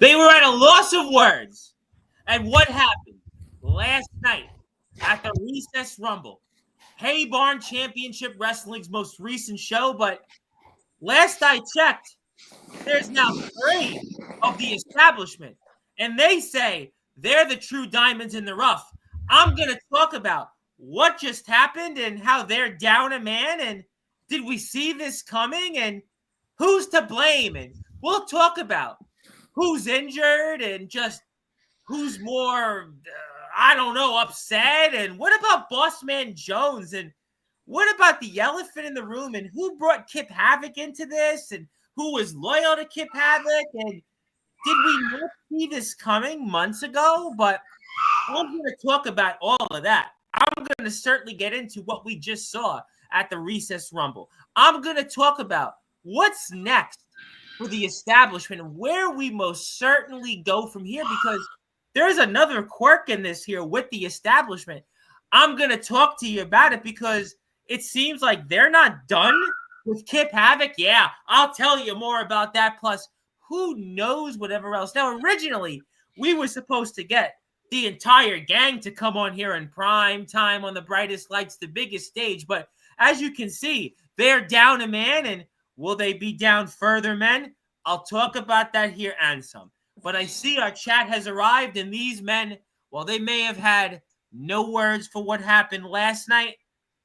They were at a loss of words. And what happened last night at the Recess Rumble? Hay Barn Championship Wrestling's most recent show, but last I checked, there's now 3 of the establishment, and they say they're the true diamonds in the rough. I'm going to talk about what just happened and how they're down a man, and did we see this coming, and who's to blame, and we'll talk about who's injured and just who's more, I don't know, upset, and what about Boss Man Jones, and what about the elephant in the room, and who brought Kip Havoc into this, and who was loyal to Kip Havoc, and did we not see this coming months ago? But I'm going to talk about all of that. I'm going to certainly get into what we just saw at the Recess Rumble. I'm going to talk about what's next for the establishment and where we most certainly go from here, because there's another quirk in this here with the establishment. I'm going to talk to you about it because it seems like they're not done with Kip Havoc. Yeah, I'll tell you more about that. Plus, who knows whatever else. Now, originally, we were supposed to get the entire gang to come on here in prime time on the brightest lights, the biggest stage. But as you can see, they're down a man. And will they be down further, men? I'll talk about that here and some. But I see our chat has arrived, and these men, while they may have had no words for what happened last night,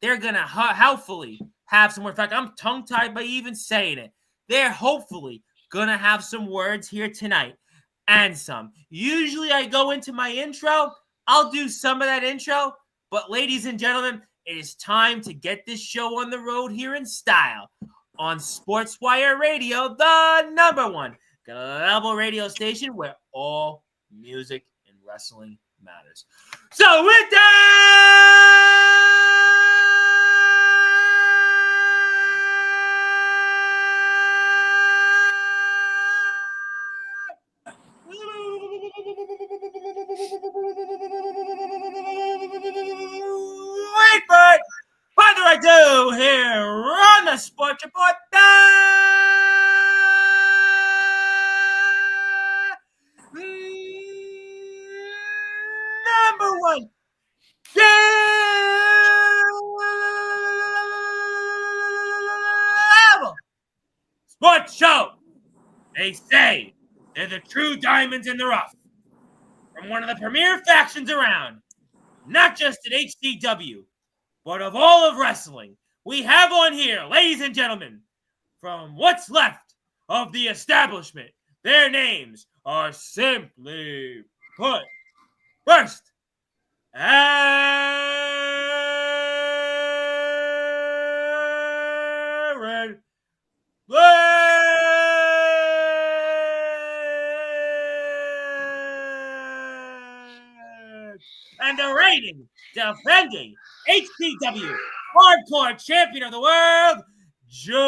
they're going to hopefully have some words. In fact, I'm tongue-tied by even saying it. They're hopefully going to have some words here tonight and some. Usually I go into my intro. I'll do some of that intro. But ladies and gentlemen, it is time to get this show on the road here in style on Sportzwire Radio, the #1 global radio station where all music and wrestling matters. So with that, wait for it. Further ado, here on the Sports Report, #1 sports show. They say they're the true diamonds in the rough from one of the premier factions around, not just at HCW, but of all of wrestling. We have on here, ladies and gentlemen, from what's left of the establishment. Their names are simply put. First, Aaron Black. And the reigning, defending HCW Hardcore Champion of the World, Joey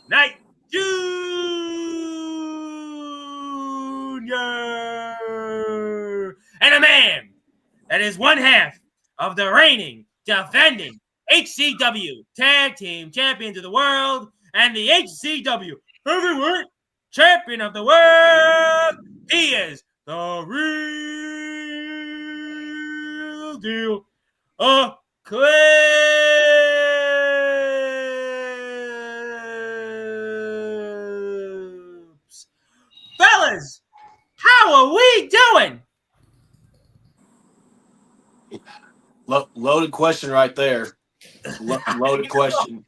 Knight Jr. And a man that is one half of the reigning, defending HCW Tag Team Champions of the World and the HCW Heavyweight Champion of the World. He is the real deal. Eclipse. Fellas, how are we doing? Loaded question right there. Loaded question.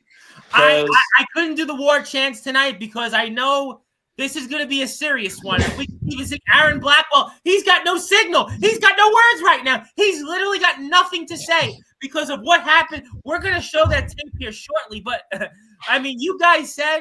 I couldn't do the war chants tonight because I know this is going to be a serious one. If we even see Aaron Blackwell, he's got no signal. He's got no words right now. He's literally got nothing to say because of what happened. We're going to show that tape here shortly. But, I mean, you guys said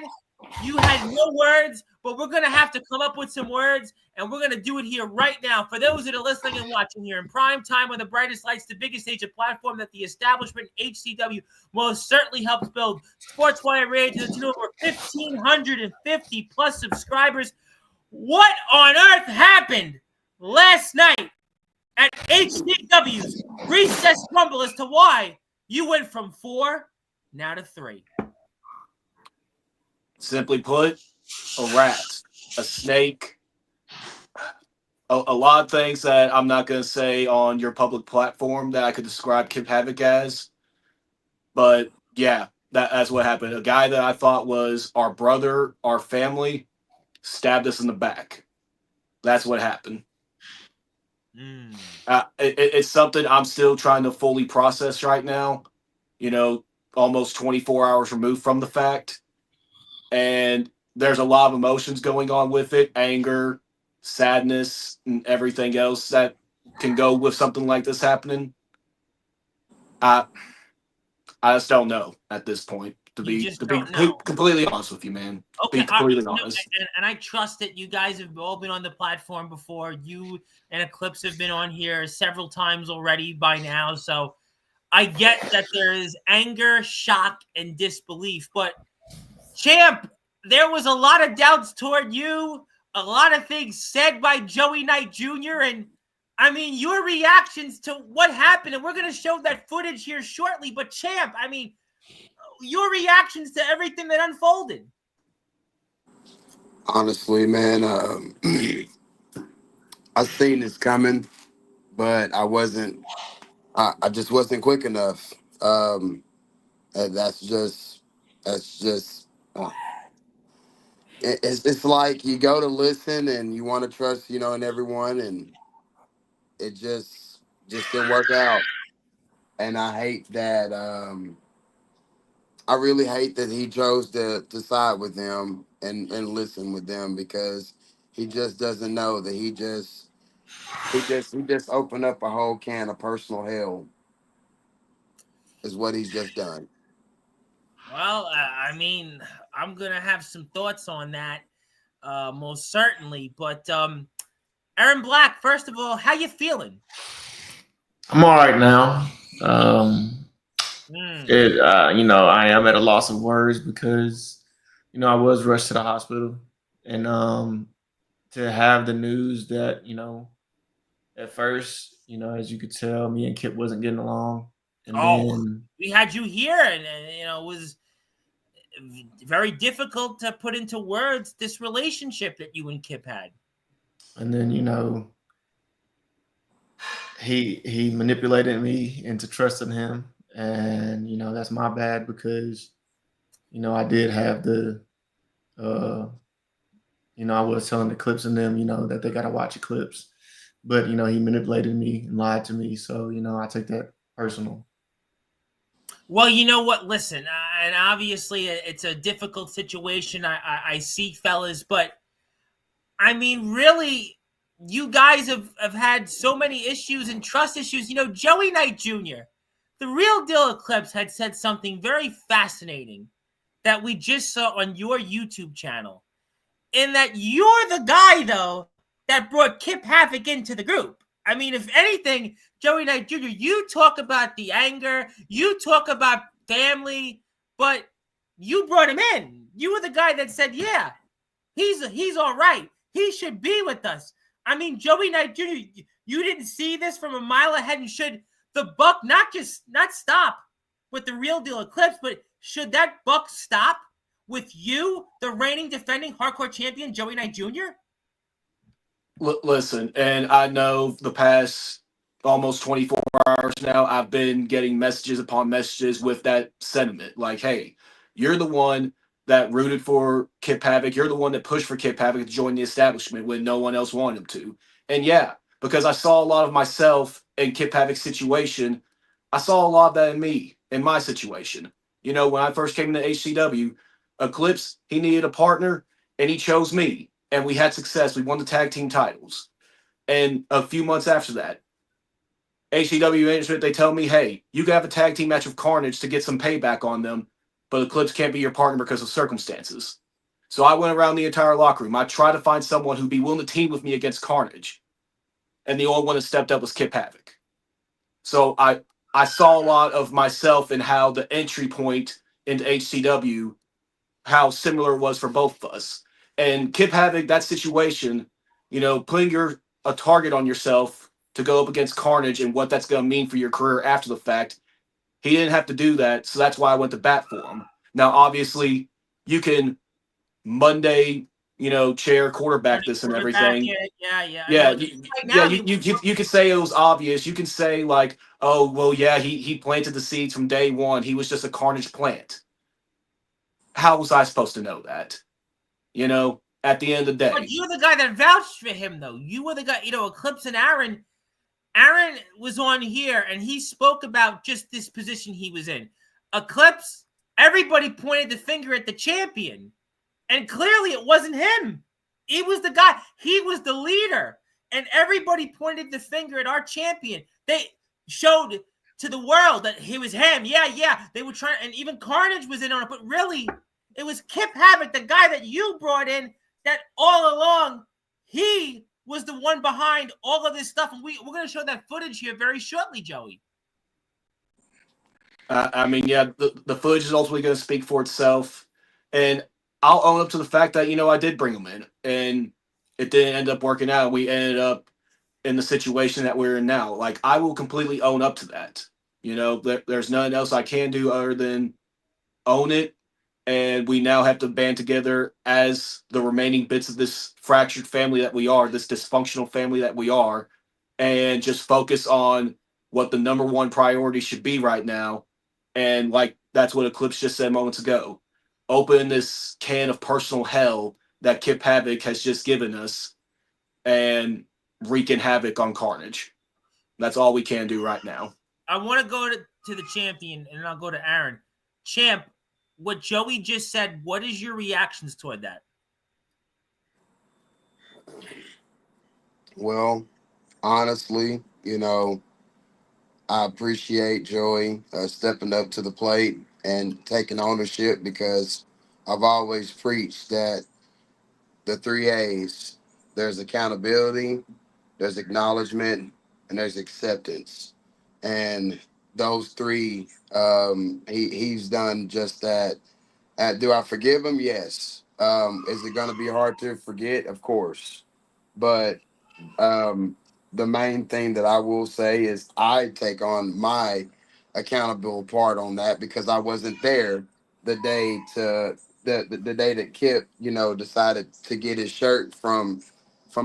you had no words, but we're going to have to come up with some words, and we're going to do it here right now. For those that are listening and watching here in prime time on the brightest lights, the biggest stage of platform that the establishment HCW most certainly helps build. Sportswire Radio to the tune of over 1,550 plus subscribers. What on earth happened last night at HCW's Recess Rumble as to why you went from 4 now to 3? Simply put, a rat, a snake, a lot of things that I'm not going to say on your public platform that I could describe Kip Havoc as. But yeah, that's what happened. A guy that I thought was our brother, our family, stabbed us in the back. That's what happened. Mm. It's something I'm still trying to fully process right now. You know, almost 24 hours removed from the fact. And there's a lot of emotions going on with it, anger, sadness, and everything else that can go with something like this happening. I I just don't know at this point. To You be just to be don't know. completely honest with you, man. Okay, Be completely no, honest. and I trust that you guys have all been on the platform before. You and Eclipse have been on here several times already by now, so I get that there is anger, shock, and disbelief. But Champ, there was a lot of doubts toward you, a lot of things said by Joey Knight Jr., and I mean your reactions to what happened, and we're going to show that footage here shortly. But Champ, I mean, your reactions to everything that unfolded. Honestly, man, I seen this coming, but I wasn't. I just wasn't quick enough. And that's just. Uh, it's like you go to listen and you want to trust, in everyone, and it just didn't work out. And I hate that. I really hate that he chose to side with them and listen with them because he just doesn't know that he just opened up a whole can of personal hell is what he's just done. Well, I mean, I'm gonna have some thoughts on that, most certainly. But Aaron Black, first of all, how you feeling? I'm all right now. Mm. I am at a loss of words because, I was rushed to the hospital, and to have the news that, at first, as you could tell, me and Kip wasn't getting along, and Oh, then we had you here, and it was very difficult to put into words this relationship that you and Kip had. and then he manipulated me into trusting him, and that's my bad because I did have the uh I was telling the Clips and them, that they gotta watch Eclipse. But he manipulated me and lied to me. So, I take that personal. Well, you know what? Listen, and obviously it's a difficult situation. I see, fellas, but I mean, really, you guys have had so many issues and trust issues. Joey Knight Jr., the real deal Eclipse, had said something very fascinating that we just saw on your YouTube channel. In that you're the guy, though, that brought Kip Havoc into the group. I mean, if anything, Joey Knight Jr., you talk about the anger, you talk about family, but you brought him in. You were the guy that said, yeah, he's all right. He should be with us. I mean, Joey Knight Jr., you didn't see this from a mile ahead, and should the buck not stop with the real deal Eclipse, but should that buck stop with you, the reigning defending hardcore champion, Joey Knight Jr.? Listen, and I know the past almost 24 hours now, I've been getting messages upon messages with that sentiment. Like, hey, you're the one that rooted for Kip Havoc. You're the one that pushed for Kip Havoc to join the establishment when no one else wanted him to. And yeah, because I saw a lot of myself in Kip Havoc's situation, I saw a lot of that in me, in my situation. When I first came to HCW, Eclipse, he needed a partner, and he chose me. And we had success. We won the tag team titles. And a few months after that, HCW management, they tell me, hey, you can have a tag team match with Carnage to get some payback on them, but Eclipse can't be your partner because of circumstances. So I went around the entire locker room. I tried to find someone who'd be willing to team with me against Carnage. And the only one that stepped up was Kip Havoc. So I saw a lot of myself in how the entry point into HCW, how similar it was for both of us. And Kip Havoc, that situation, putting a target on yourself to go up against Carnage and what that's going to mean for your career after the fact, he didn't have to do that. So that's why I went to bat for him. Now, obviously, you can Monday, chair quarterback Starting this and quarterback. everything. Yeah. I Yeah, know. Right yeah, now, I mean, you could say it was obvious. You can say like, oh well, yeah, he planted the seeds from day one. He was just a carnage plant. How was I supposed to know that? At the end of the but day. you're the guy that vouched for him, though. You were the guy. Eclipse and Aaron. Aaron was on here and he spoke about just this position he was in. Eclipse. Everybody pointed the finger at the champion, and clearly it wasn't him. He was the guy. He was the leader, and everybody pointed the finger at our champion. They showed to the world that he was him. Yeah. They were trying, and even Carnage was in on it. But really, it was Kip Havoc, the guy that you brought in, that all along he was the one behind all of this stuff. And we're going to show that footage here very shortly, Joey. I mean, yeah, the footage is ultimately going to speak for itself, and I'll own up to the fact that I did bring him in, and it didn't end up working out. We ended up in the situation that we're in now. Like, I will completely own up to that. There's nothing else I can do other than own it, and we now have to band together as the remaining bits of this fractured family that we are, this dysfunctional family that we are, and just focus on what the number one priority should be right now. And like that's what Eclipse just said moments ago. Open this can of personal hell that Kip Havoc has just given us and wreaking havoc on Carnage. That's all we can do right now. I want to go to the champion, and then I'll go to Aaron. Champ, what Joey just said, what is your reactions toward that? Well, honestly, I appreciate Joey stepping up to the plate and taking ownership because I've always preached that the three A's, there's accountability, there's acknowledgement, and there's acceptance. And those three, he's done just that. Do I forgive him? Yes. Is it going to be hard to forget? Of course. But um, the main thing that I will say is I take on my accountable part on that because I wasn't there the day to the day that Kip, decided to get his shirt from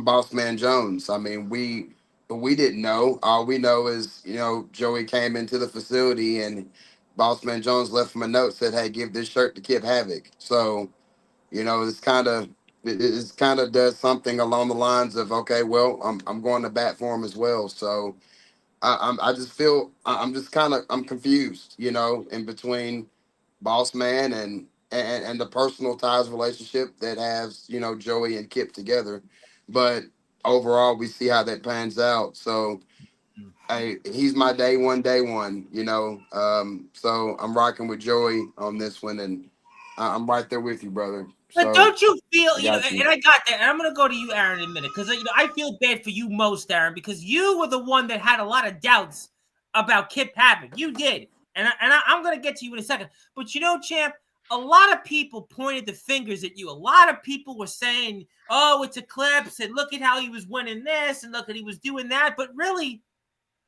Boss Man Jones. I mean, we didn't know. All we know is, Joey came into the facility and Boss Man Jones left him a note, said, "Hey, give this shirt to Kip Havoc." So, it's kind of does something along the lines of, okay, well, I'm going to bat for him as well. So I just feel I'm just I'm confused, in between Boss Man and the personal ties relationship that has, Joey and Kip together. But overall, we see how that pans out. So hey, he's my day one, so I'm rocking with Joey on this one, and I'm right there with you, brother. But So don't you feel, I got you. and I got that, and I'm going to go to you, Aaron, in a minute, because I feel bad for you most, Aaron, because you were the one that had a lot of doubts about Kip Havoc. You did, and I'm going to get to you in a second. But Champ, a lot of people pointed the fingers at you. A lot of people were saying, "Oh, it's Eclipse, and look at how he was winning this, and look at he was doing that." But really,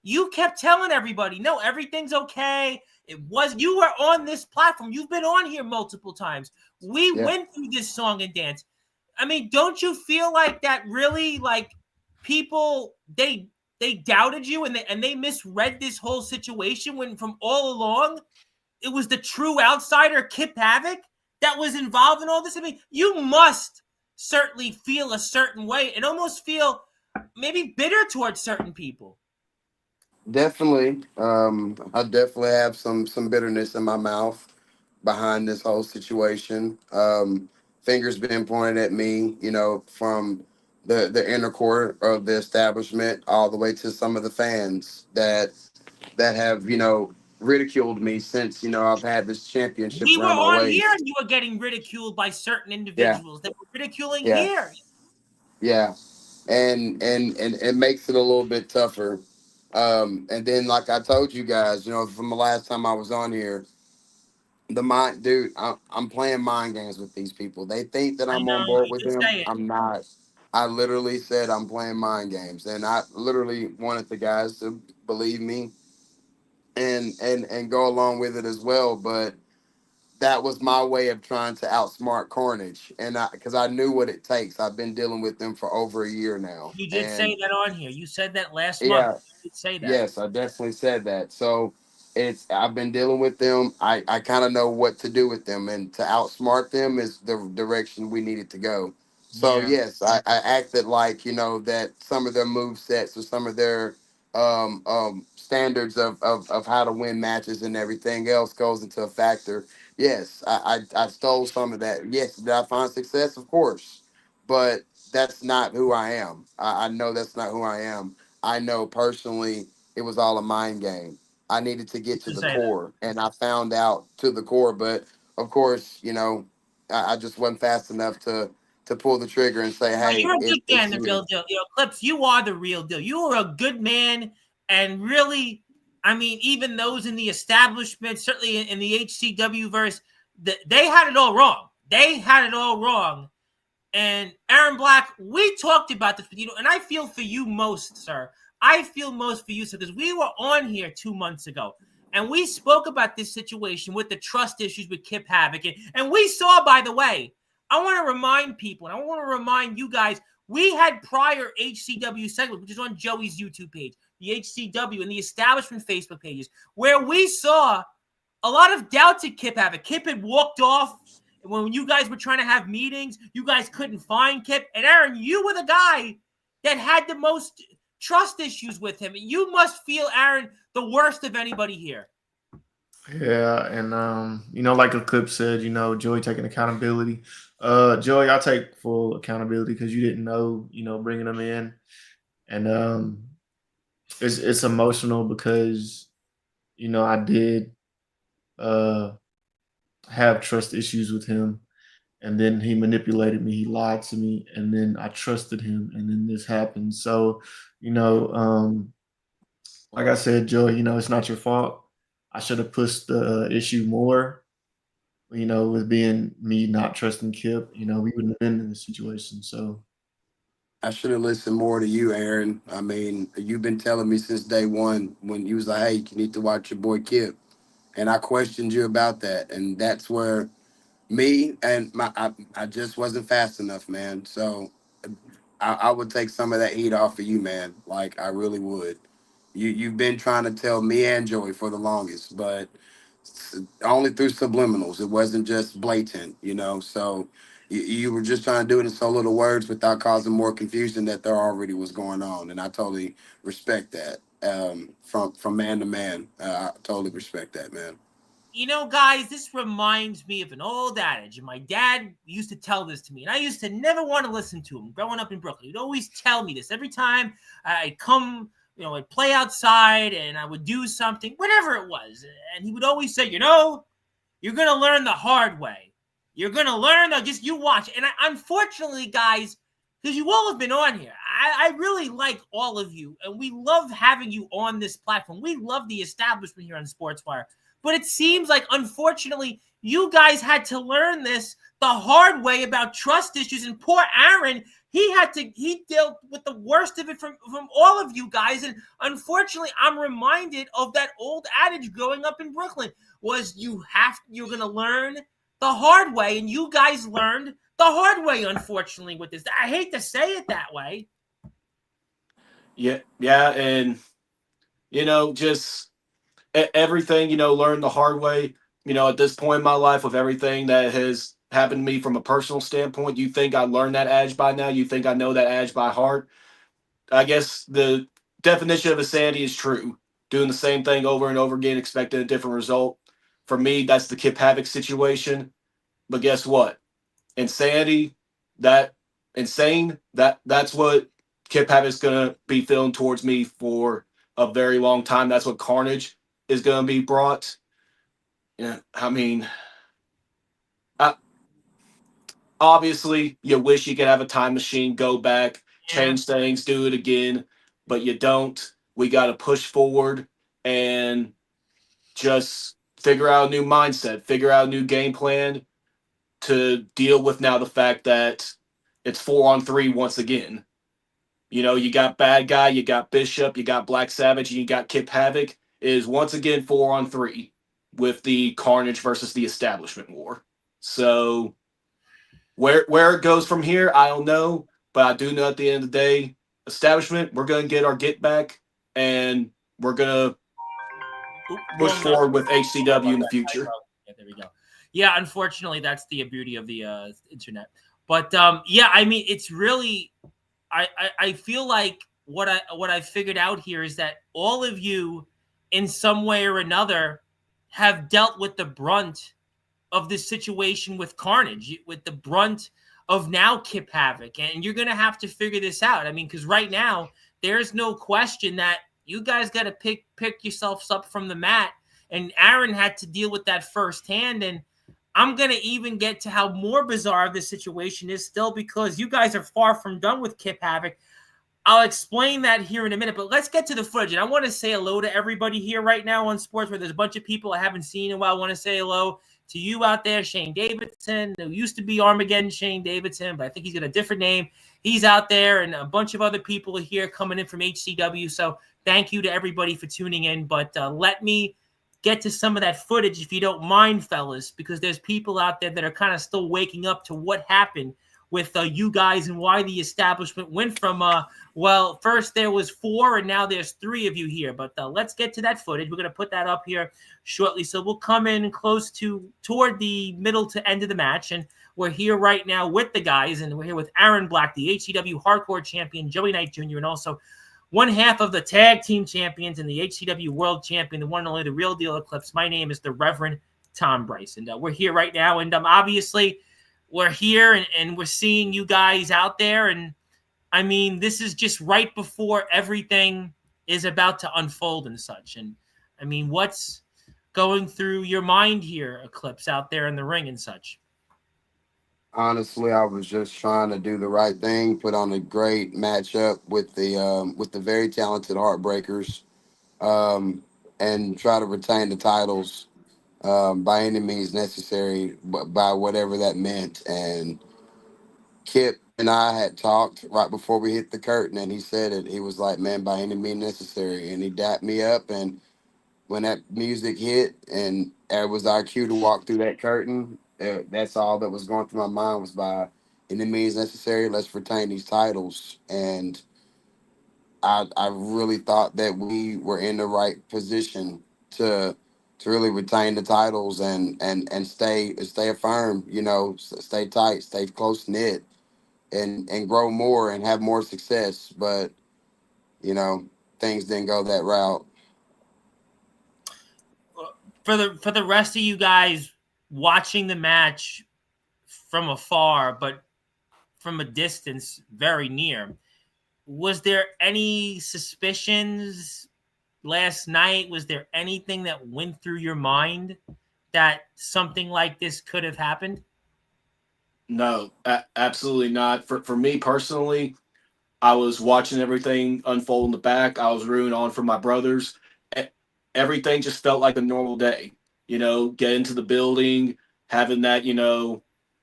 you kept telling everybody, "No, everything's okay." You were on this platform. You've been on here multiple times. We Yeah, went through this song and dance. I mean, don't you feel like that really, like, people, they doubted you and they misread this whole situation when from all along it was the true outsider Kip Havoc that was involved in all this? I mean, you must certainly feel a certain way and almost feel maybe bitter towards certain people. definitely. I definitely have some bitterness in my mouth behind this whole situation. Fingers being pointed at me, from the inner core of the establishment all the way to some of the fans that have, ridiculed me since, I've had this championship We were around my on here waist. and you were getting ridiculed by certain Yeah, individuals that were ridiculing yeah, here. yeah. And it makes it a little bit tougher. And then, like I told you guys, from the last time I was on here, dude, I'm playing mind games with these people. They think that I I'm know, on board you with did them. say it. I'm not. I literally said I'm playing mind games, and I literally wanted the guys to believe me and go along with it as well. But that was my way of trying to outsmart Carnage, and because I knew what it takes. I've been dealing with them for over a year now, You did say and that on here. You said that last month. yeah, You did say that. yes, I definitely said that. So I've been dealing with them. I kind of know what to do with them, and to outsmart them is the direction we needed to go. So Yeah. yes, I acted like that some of their move sets or some of their standards of how to win matches and everything else goes into a factor. Yes, I stole some of that. Yes, did I find success? Of course, but that's not who I am. I know that's not who I am. I know personally it was all a mind game. I needed to get to To the say that. core, and I found out to the core. But of course, I just wasn't fast enough to pull the trigger and say, No, "Hey, you're a good man, it's the me." real deal. Clips, you are the real deal. You are a good man, and really, I mean, even those in the establishment, certainly in the HCW verse, they had it all wrong. They had it all wrong. And Aaron Black, we talked about this, and I feel for you most, sir. I feel most for you, sir, because we were on here 2 months ago, and we spoke about this situation with the trust issues with Kip Havoc. And we saw, by the way, I want to remind people, and I want to remind you guys, we had prior HCW segment, which is on Joey's YouTube page, the HCW and the establishment Facebook pages, where we saw a lot of doubts at Kip Havoc. Kip had walked off when you guys were trying to have meetings. You guys couldn't find Kip. And Aaron, you were the guy that had the most trust issues with him. You must feel, Aaron, the worst of anybody here. Yeah, and like the clip said, Joey taking accountability. Joey, I take full accountability because you didn't know, bringing them in, and it's emotional because I did uh have trust issues with him, and then he manipulated me, he lied to me, and then I trusted him, and then this happened. So, you know, um, like I said, Joey, it's not your fault. I should have pushed the issue more. With being me not trusting Kip, we wouldn't have been in this situation. So I should have listened more to you, Aaron. I mean, you've been telling me since day one when you was like, "Hey, you need to watch your boy Kip," and I questioned you about that, and that's where me and I just wasn't fast enough, man. So I would take some of that heat off of you, man. Like I really would. You've been trying to tell me and Joey for the longest, but only through subliminals. It wasn't just blatant, So you were just trying to do it in so little words without causing more confusion that there already was going on, and I totally respect that. From man to man, I totally respect that, man. Guys, this reminds me of an old adage, and my dad used to tell this to me, and I used to never want to listen to him growing up in Brooklyn. He'd always tell me this every time I'd come, I'd play outside and I would do something, whatever it was. And he would always say, you're going to learn the hard way. You're going to learn, just you watch. And unfortunately, guys, because you all have been on here, I really like all of you, and we love having you on this platform. We love the establishment here on Sportswire. But it seems like, unfortunately, you guys had to learn this the hard way about trust issues. And poor Aaron, he dealt with the worst of it from all of you guys. And unfortunately, I'm reminded of that old adage growing up in Brooklyn was you're going to learn the hard way. And you guys learned the hard way, unfortunately, with this. I hate to say it that way. Yeah, and just everything, learn the hard way. At this point in my life, with everything that has happened to me from a personal standpoint, you think I learned that adage by now? You think I know that adage by heart? I guess the definition of insanity is true. Doing the same thing over and over again, expecting a different result. For me, that's the Kip Havoc situation. But guess what? Insanity, that insane, that's what Kip Havoc's gonna be feeling towards me for a very long time. That's what Carnage is gonna be brought. Yeah, I mean, I, obviously, you wish you could have a time machine, go back, Yeah. change things, do it again, but you don't. We got to push forward and just figure out a new mindset, figure out a new game plan to deal with now the fact that it's 4-on-3 once again. You got Bad Guy, you got Bishop, you got Black Savage, and you got Kip Havoc. It is once again 4-on-3. with the Carnage versus the Establishment war. So where it goes from here, I don't know, but I do know at the end of the day, Establishment, we're gonna get our get back, and we're gonna push forward with HCW in the future. Yeah, there we go. Yeah, unfortunately, that's the beauty of the internet. But yeah, I mean, it's really, I feel like what I figured out here is that all of you, in some way or another, have dealt with the brunt of this situation with Carnage, with the brunt of now Kip Havoc, and you're gonna have to figure this out. I mean, because right now there's no question that you guys got to pick yourselves up from the mat, and Aaron had to deal with that firsthand. And I'm gonna even get to how more bizarre this situation is still, because you guys are far from done with Kip Havoc. I'll explain that here in a minute, but let's get to the footage. And I want to say hello to everybody here right now on Sportswire. There's a bunch of people I haven't seen in a while. I want to say hello to you out there, Shane Davidson, who used to be Armageddon Shane Davidson, but I think he's got a different name. He's out there, and a bunch of other people are here coming in from HCW. So thank you to everybody for tuning in. But let me get to some of that footage, if you don't mind, fellas, because there's people out there that are kind of still waking up to what happened with you guys and why the Establishment went from, well, first there was 4 and now there's 3 of you here. But let's get to that footage. We're going to put that up here shortly. So we'll come in close toward the middle to end of the match. And we're here right now with the guys. And we're here with Aaron Black, the HCW Hardcore Champion, Joey Knight Jr., and also one half of the Tag Team Champions and the HCW World Champion, the one and only, the Real Deal Eclipse. My name is the Reverend Tom Bryce. And we're here right now. And obviously, we're here and we're seeing you guys out there. And I mean, this is just right before everything is about to unfold and such. And I mean, what's going through your mind here, Eclipse, out there in the ring and such? Honestly, I was just trying to do the right thing, put on a great matchup with the very talented Heartbreakers, and try to retain the titles by any means necessary, but by whatever that meant. And Kip and I had talked right before we hit the curtain, and he said it. He was like, "Man, by any means necessary," and he dapped me up. And when that music hit, and it was our cue to walk through that curtain, that's all that was going through my mind was, by any means necessary, let's retain these titles. And I really thought that we were in the right position to really retain the titles and stay firm, stay tight, stay close knit, and grow more and have more success. But things didn't go that route. For the rest of you guys watching the match from afar, but from a distance very near, was there any suspicions last night? Was there anything that went through your mind that something like this could have happened? No, absolutely not. For me personally, I was watching everything unfold in the back. I was rooting on for my brothers. Everything just felt like a normal day. Get into the building, having that,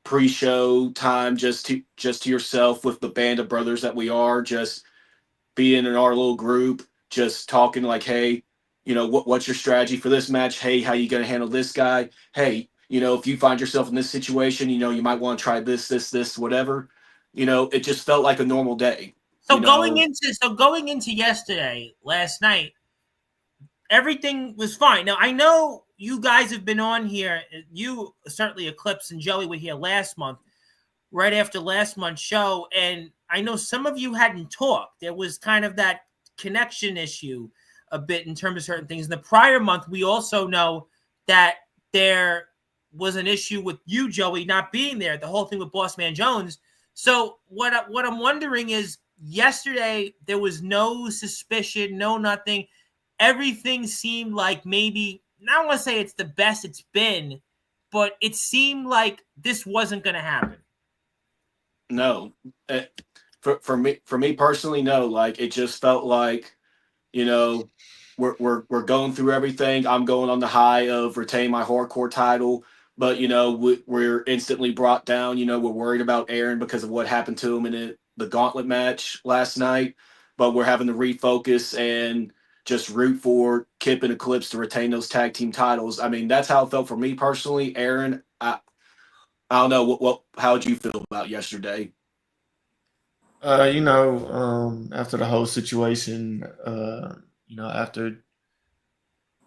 pre-show time just to yourself with the band of brothers that we are, just being in our little group, just talking like, hey, what's your strategy for this match? Hey, how you gonna handle this guy? Hey, if you find yourself in this situation, you might want to try this, whatever. It just felt like a normal day. So going into yesterday, last night, everything was fine. Now, I know you guys have been on here. You, certainly Eclipse and Joey, were here last month, right after last month's show. And I know some of you hadn't talked. There was kind of that connection issue a bit in terms of certain things. In the prior month, we also know that there was an issue with you, Joey, not being there, the whole thing with Boss Man Jones. So what I'm wondering is, yesterday, there was no suspicion, no nothing. Everything seemed like maybe, I don't want to say it's the best it's been, but it seemed like this wasn't going to happen. No. For me personally, no. Like, it just felt like, we're going through everything. I'm going on the high of retain my hardcore title, but we're instantly brought down. We're worried about Aaron because of what happened to him in the gauntlet match last night, but we're having to refocus and just root for Kip and Eclipse to retain those tag team titles. I mean, that's how it felt for me personally. Aaron, I don't know how did you feel about yesterday? After the whole situation, after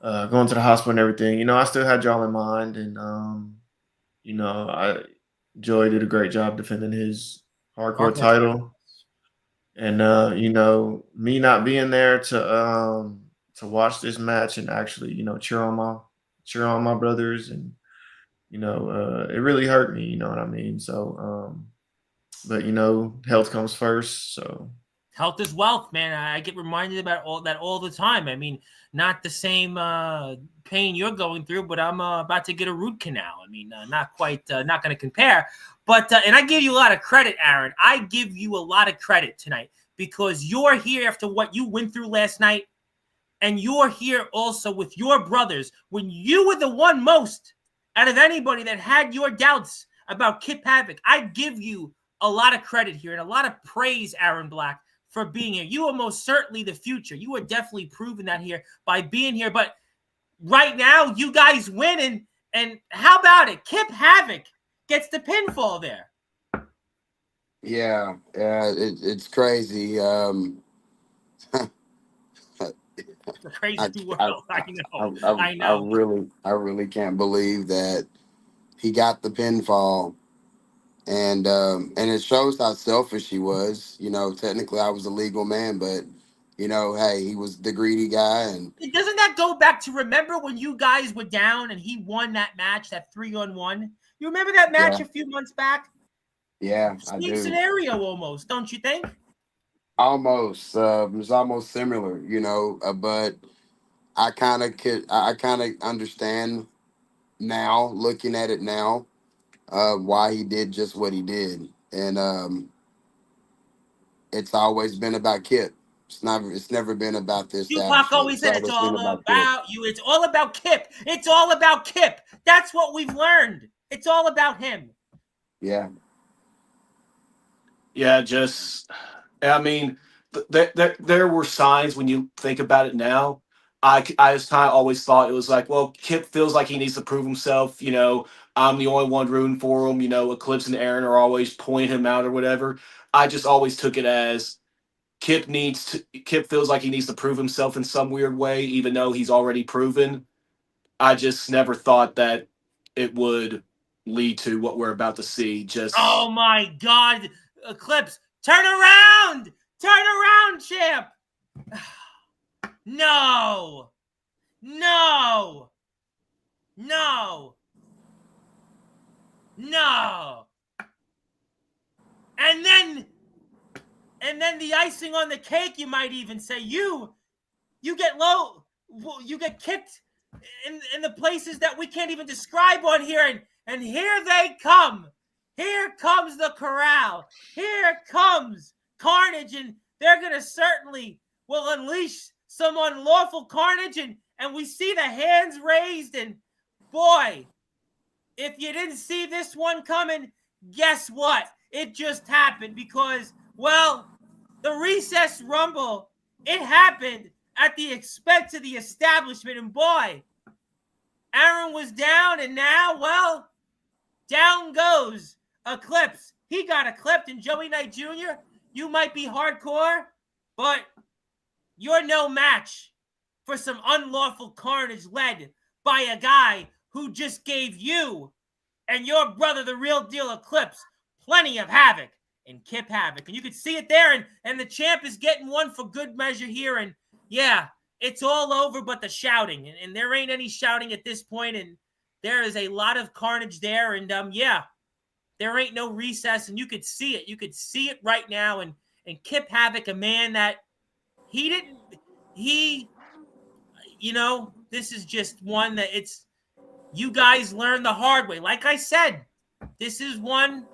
going to the hospital and everything, I still had y'all in mind, and Joey did a great job defending his hardcore title, and me not being there to watch this match and actually cheer on my brothers, and it really hurt me. You know what I mean? So, but health comes first, so. Health is wealth, man. I get reminded about all that all the time. I mean, not the same pain you're going through, but I'm about to get a root canal. I mean, not quite, not going to compare. But, and I give you a lot of credit, Aaron. I give you a lot of credit tonight because you're here after what you went through last night. And you're here also with your brothers when you were the one most out of anybody that had your doubts about Kip Havoc. I give you a lot of credit here and a lot of praise, Aaron Black, for being here. You are most certainly the future. You are definitely proving that here by being here. But right now, you guys win. And how about it? Kip Havoc gets the pinfall there. Yeah, it's crazy. The crazy world. I know. I really can't believe that he got the pinfall. And it shows how selfish he was. Technically I was a legal man, but hey, he was the greedy guy. And doesn't that go back to remember when you guys were down and he won that match, that 3-on-1? You remember that match a few months back? Yeah, I do. Same scenario almost, don't you think? Almost. It was almost similar, but I kind of understand now, looking at it now, why he did just what he did. And it's always been about Kip. It's never been about this. Tupac always said it's all about you. It's all about Kip. It's all about Kip. That's what we've learned. It's all about him. Yeah. Yeah, I mean, there were signs when you think about it now. I just kind of always thought it was like, well, Kip feels like he needs to prove himself. I'm the only one rooting for him. Eclipse and Aaron are always pointing him out or whatever. I just always took it as Kip feels like he needs to prove himself in some weird way, even though he's already proven. I just never thought that it would lead to what we're about to see. Oh my God, Eclipse, turn around, champ. No. And then the icing on the cake, you might even say, you get low, you get kicked in the places that we can't even describe on here, and here they come. Here comes the corral. Here comes carnage, and they're gonna certainly will unleash some unlawful carnage, and we see the hands raised, and boy, if you didn't see this one coming, guess what? It just happened because, well, the Recess Rumble, it happened at the expense of the establishment, and boy, Aaron was down, and now, well, down goes Eclipse. He got eclipsed, and Joey Knight Jr., you might be hardcore, but you're no match for some unlawful carnage led by a guy who just gave you and your brother, the real deal Eclipse, plenty of havoc in Kip Havoc. And you can see it there, and the champ is getting one for good measure here. And yeah, it's all over but the shouting. And there ain't any shouting at this point, and there is a lot of carnage there. And yeah, there ain't no recess, and you could see it. You could see it right now. And Kip Havoc, a man that this is just one that you guys learn the hard way. Like I said, this is one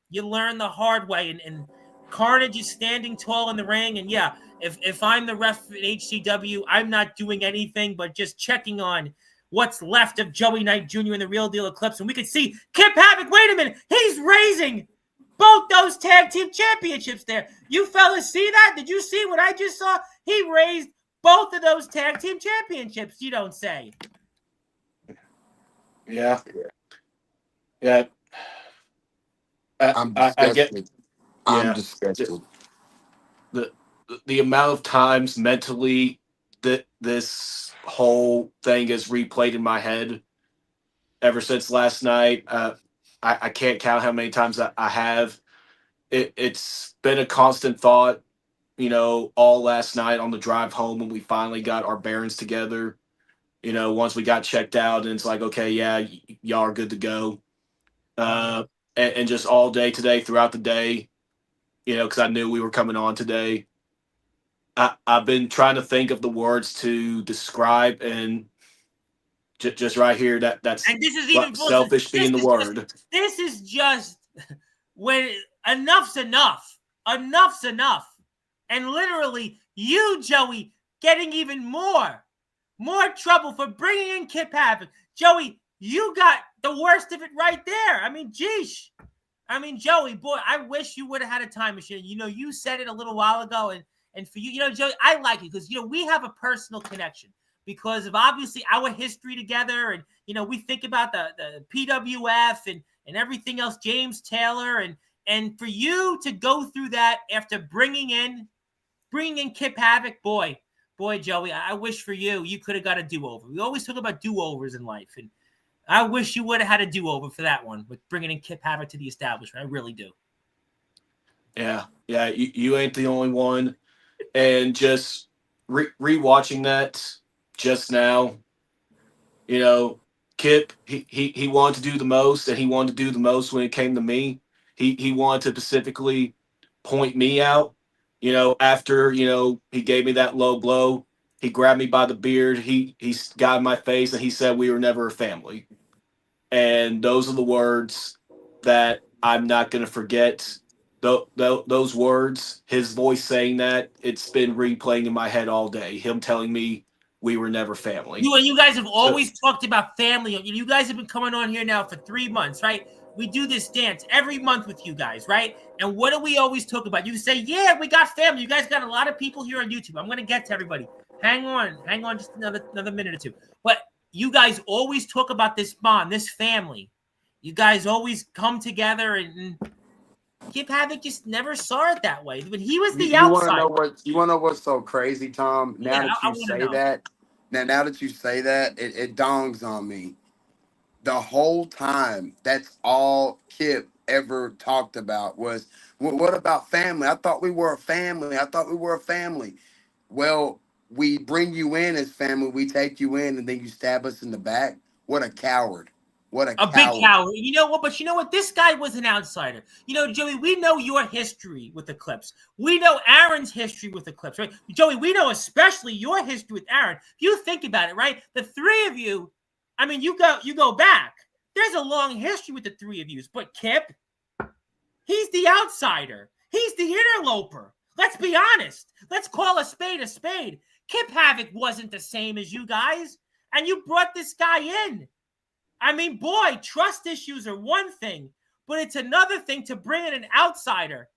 you learn the hard way. And Carnage is standing tall in the ring. And yeah, if I'm the ref at HCW, I'm not doing anything but just checking on what's left of Joey Knight Jr. in the Real Deal Eclipse. And we can see Kip Havoc. Wait a minute. He's raising both those tag team championships there. You fellas see that? Did you see what I just saw? He raised both of those tag team championships, you don't say. Yeah. Yeah. I'm I get, disgusted. I'm yeah. disgusted. The, the amount of times mentally that this whole thing is replayed in my head ever since last night. I can't count how many times I have. It's been a constant thought, all last night on the drive home when we finally got our bearings together. Once we got checked out, and it's like, okay, yeah, y'all are good to go. And just all day today, throughout the day, because I knew we were coming on today. I've been trying to think of the words to describe, and just right here, that's And this is even selfish being the word. This is just when enough's enough. Enough's enough. And literally, you, Joey, getting even more trouble for bringing in Kip Havoc. Joey, you got the worst of it right there. I mean, geesh. I mean, Joey, boy, I wish you would have had a time machine. You said it a little while ago, and for you, Joey, I like it because, we have a personal connection because of obviously our history together. And, we think about the PWF and everything else, James Taylor. And for you to go through that after bringing in Kip Havoc, boy, Joey, I wish for you could have got a do-over. We always talk about do-overs in life. And I wish you would have had a do-over for that one with bringing in Kip Havoc to the establishment. I really do. Yeah. You ain't the only one. And just rewatching that just now, Kip, he wanted to do the most, and he wanted to do the most when it came to me. He wanted to specifically point me out. After he gave me that low blow, he grabbed me by the beard. He got in my face, and he said we were never a family. And those are the words that I'm not going to forget. Those words, his voice saying that, it's been replaying in my head all day. Him telling me we were never family. You guys have always talked about family. You guys have been coming on here now for 3 months, right? We do this dance every month with you guys, right? And what do we always talk about? You say, yeah, we got family. You guys got a lot of people here on YouTube. I'm going to get to everybody. Hang on just another minute or two. But you guys always talk about this bond, this family. You guys always come together, and Kip Havoc just never saw it that way. But he was the outside. You want to know what's so crazy, Tom? Now that you say that, it dawns on me. The whole time, that's all Kip ever talked about was, what about family? I thought we were a family. Well, we bring you in as family, we take you in, and then you stab us in the back. What a coward. What a coward. Big coward. You know what? But you know what? This guy was an outsider. Joey, we know your history with the Clips. We know Aaron's history with the Clips, right? Joey, we know especially your history with Aaron. If you think about it, right? The three of you, I mean, you go back. There's a long history with the three of you. But Kip, he's the outsider. He's the interloper. Let's be honest. Let's call a spade a spade. Kip Havoc wasn't the same as you guys, and you brought this guy in. I mean, boy, trust issues are one thing, but it's another thing to bring in an outsider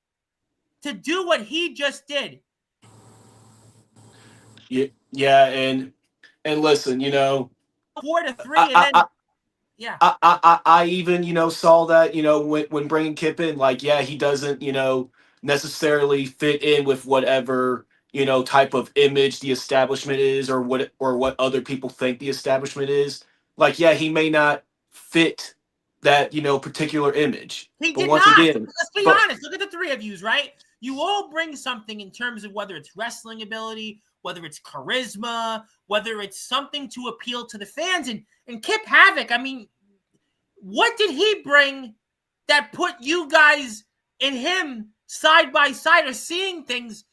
to do what he just did. Yeah, and listen, 4-3, yeah. I even saw that when bringing Kip in, like, yeah, he doesn't necessarily fit in with whatever type of image the establishment is, or what other people think the establishment is. Like, yeah, he may not fit that particular image. He but did once not. Again, let's be honest. Look at the three of yous, right? You all bring something in terms of whether it's wrestling ability, whether it's charisma, whether it's something to appeal to the fans. And Kip Havoc, I mean, what did he bring that put you guys and him side by side, or seeing things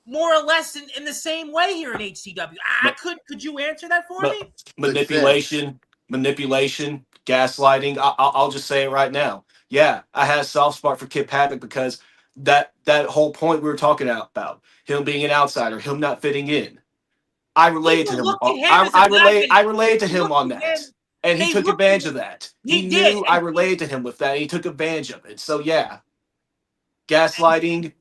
more or less in the same way here at HCW? Could you answer that for me? Manipulation, gaslighting. I'll just say it right now. Yeah, I had a soft spot for Kip Havoc because that whole point we were talking about him being an outsider, him not fitting in. I related to him. I related to him on that, and he took advantage of that. He knew I related to him with that, and he took advantage of it. So yeah, gaslighting,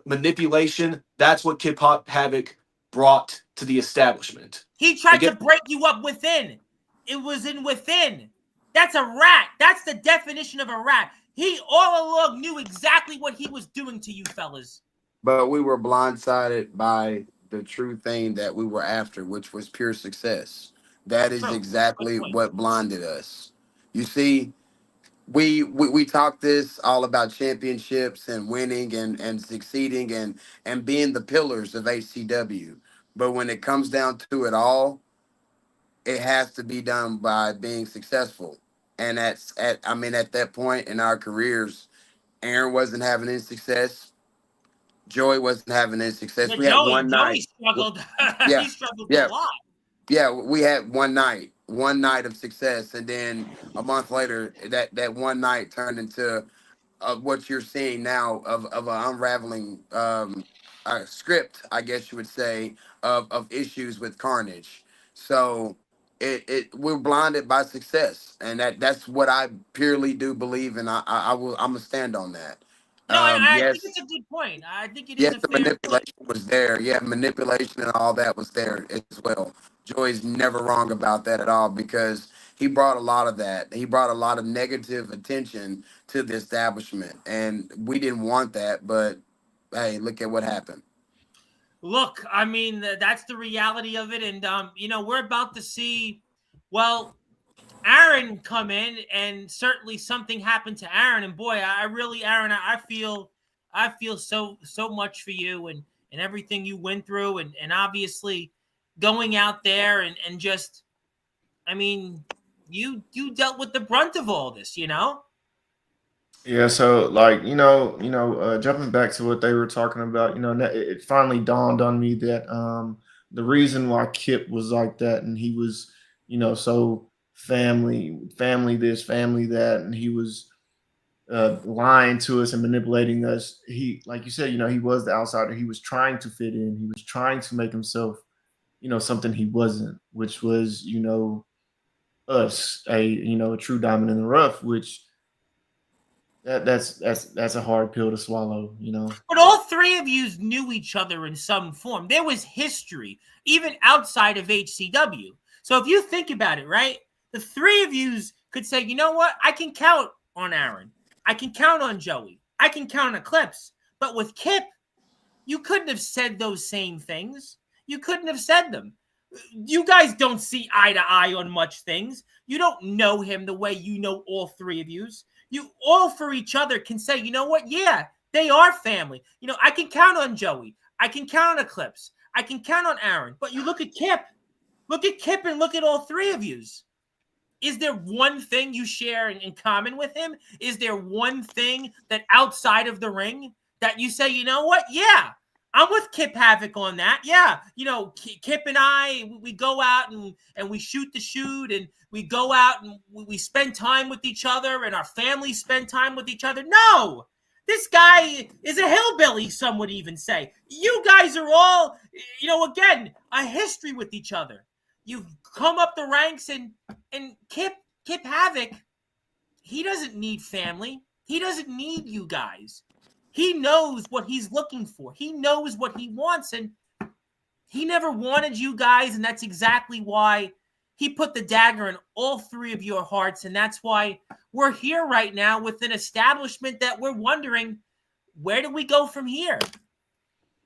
manipulation. That's what Kip Havoc brought to the establishment. He tried Again, to break you up within. It was in within. That's a rat. That's the definition of a rat. He all along knew exactly what he was doing to you fellas. But we were blindsided by the true thing that we were after, which was pure success. That is True. Good exactly point. what blinded us. You see, we talk this all about championships and winning and succeeding and being the pillars of HCW. But when it comes down to it all, it has to be done by being successful. And at that point in our careers, Aaron wasn't having any success. Joey wasn't having any success. Yeah, We had one Joey night. struggled. Yeah, He struggled a yeah, lot. yeah. We had one night of success, and then a month later, that one night turned into what you're seeing now of an unraveling script, I guess you would say, of issues with Carnage. So we're blinded by success, and that's what I purely do believe, and I'm gonna stand on that. No, I think it's Yes, a good point. I think it is yes, a the fair point. manipulation was there. Yeah, manipulation and all that was there as well. Joy's never wrong about that at all because he brought a lot of that. He brought a lot of negative attention to the establishment, and we didn't want that. But hey, look at what happened. Look, I mean, that's the reality of it. And, we're about to see, well, Aaron come in, and certainly something happened to Aaron. And boy, I really, Aaron, I feel so much for you and everything you went through, and obviously going out there and just, I mean, you dealt with the brunt of all this. Yeah, so like jumping back to what they were talking about, it finally dawned on me that the reason why Kip was like that, and he was, so family this, family that, and he was lying to us and manipulating us. He, like you said, he was the outsider. He was trying to fit in. He was trying to make himself, something he wasn't, which was, us, a true diamond in the rough, which that's a hard pill to swallow. But all three of you knew each other in some form. There was history, even outside of HCW. So if you think about it, right, the three of you could say, you know what, I can count on Aaron. I can count on Joey. I can count on Eclipse. But with Kip, you couldn't have said those same things. You couldn't have said them. You guys don't see eye to eye on much things. You don't know him the way you know all three of yous. You all for each other can say, you know what? Yeah, they are family. I can count on Joey. I can count on Eclipse. I can count on Aaron. But you look at Kip. Look at Kip and look at all three of yous. Is there one thing you share in common with him? Is there one thing that outside of the ring that you say, you know what? Yeah, I'm with Kip Havoc on that. Yeah, Kip and I, we go out and we shoot the shoot, and we go out and we spend time with each other, and our families spend time with each other. No, this guy is a hillbilly, some would even say. You guys are all, again, a history with each other. You've come up the ranks, and Kip Havoc, he doesn't need family. He doesn't need you guys. He knows what he's looking for. He knows what he wants, and he never wanted you guys, and that's exactly why he put the dagger in all three of your hearts, and that's why we're here right now with an establishment that we're wondering, where do we go from here?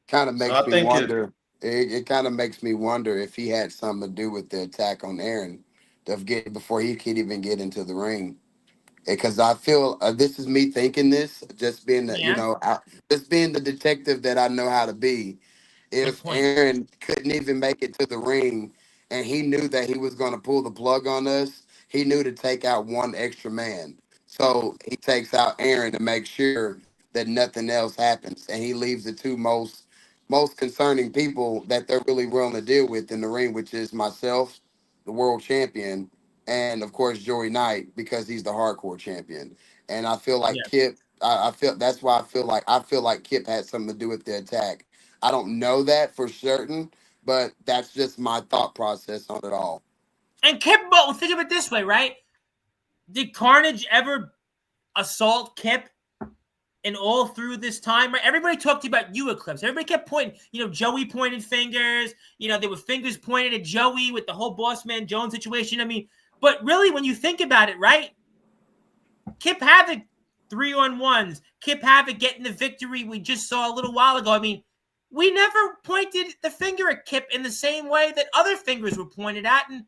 Kind of So makes I me think wonder. It kind of makes me wonder if he had something to do with the attack on Aaron, before he could even get into the ring. Because I feel this is me thinking this, just being Yeah, just being the detective that I know how to be. good If point. Aaron couldn't even make it to the ring, and he knew that he was going to pull the plug on us, he knew to take out one extra man. So he takes out Aaron to make sure that nothing else happens, and he leaves the two most concerning people that they're really willing to deal with in the ring, which is myself, the world champion, and of course Joey Knight because he's the hardcore champion. And I feel like Yeah. Kip. I feel that's why I feel like Kip had something to do with the attack. I don't know that for certain, but that's just my thought process on it all. And Kip, well, think of it this way, right? Did Carnage ever assault Kip? and all through this time, right? Everybody talked about you, Eclipse. Everybody kept pointing. Joey pointed fingers. There were fingers pointed at Joey with the whole Boss Man Jones situation. I mean, but really, when you think about it, right? Kip Havoc 3-on-1s. Kip Havoc getting the victory we just saw a little while ago. I mean, we never pointed the finger at Kip in the same way that other fingers were pointed at. And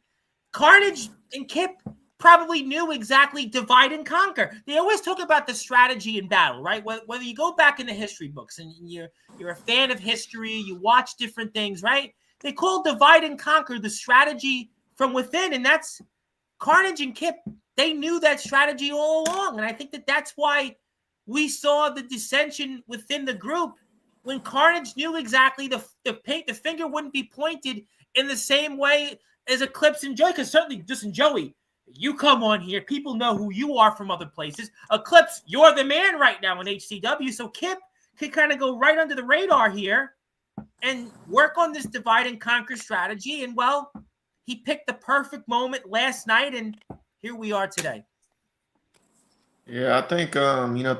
Carnage and Kip probably knew exactly divide and conquer. They always talk about the strategy in battle, right? Whether you go back in the history books and you're a fan of history, you watch different things, right? They call divide and conquer the strategy from within, and that's Carnage and Kip. They knew that strategy all along, and I think that's why we saw the dissension within the group when Carnage knew exactly the finger wouldn't be pointed in the same way as Eclipse and Joey, because certainly just in Joey, you come on here, people know who you are from other places. Eclipse, you're the man right now in HCW, so Kip could kind of go right under the radar here and work on this divide and conquer strategy. And, well, he picked the perfect moment last night, and here we are today. Yeah, I think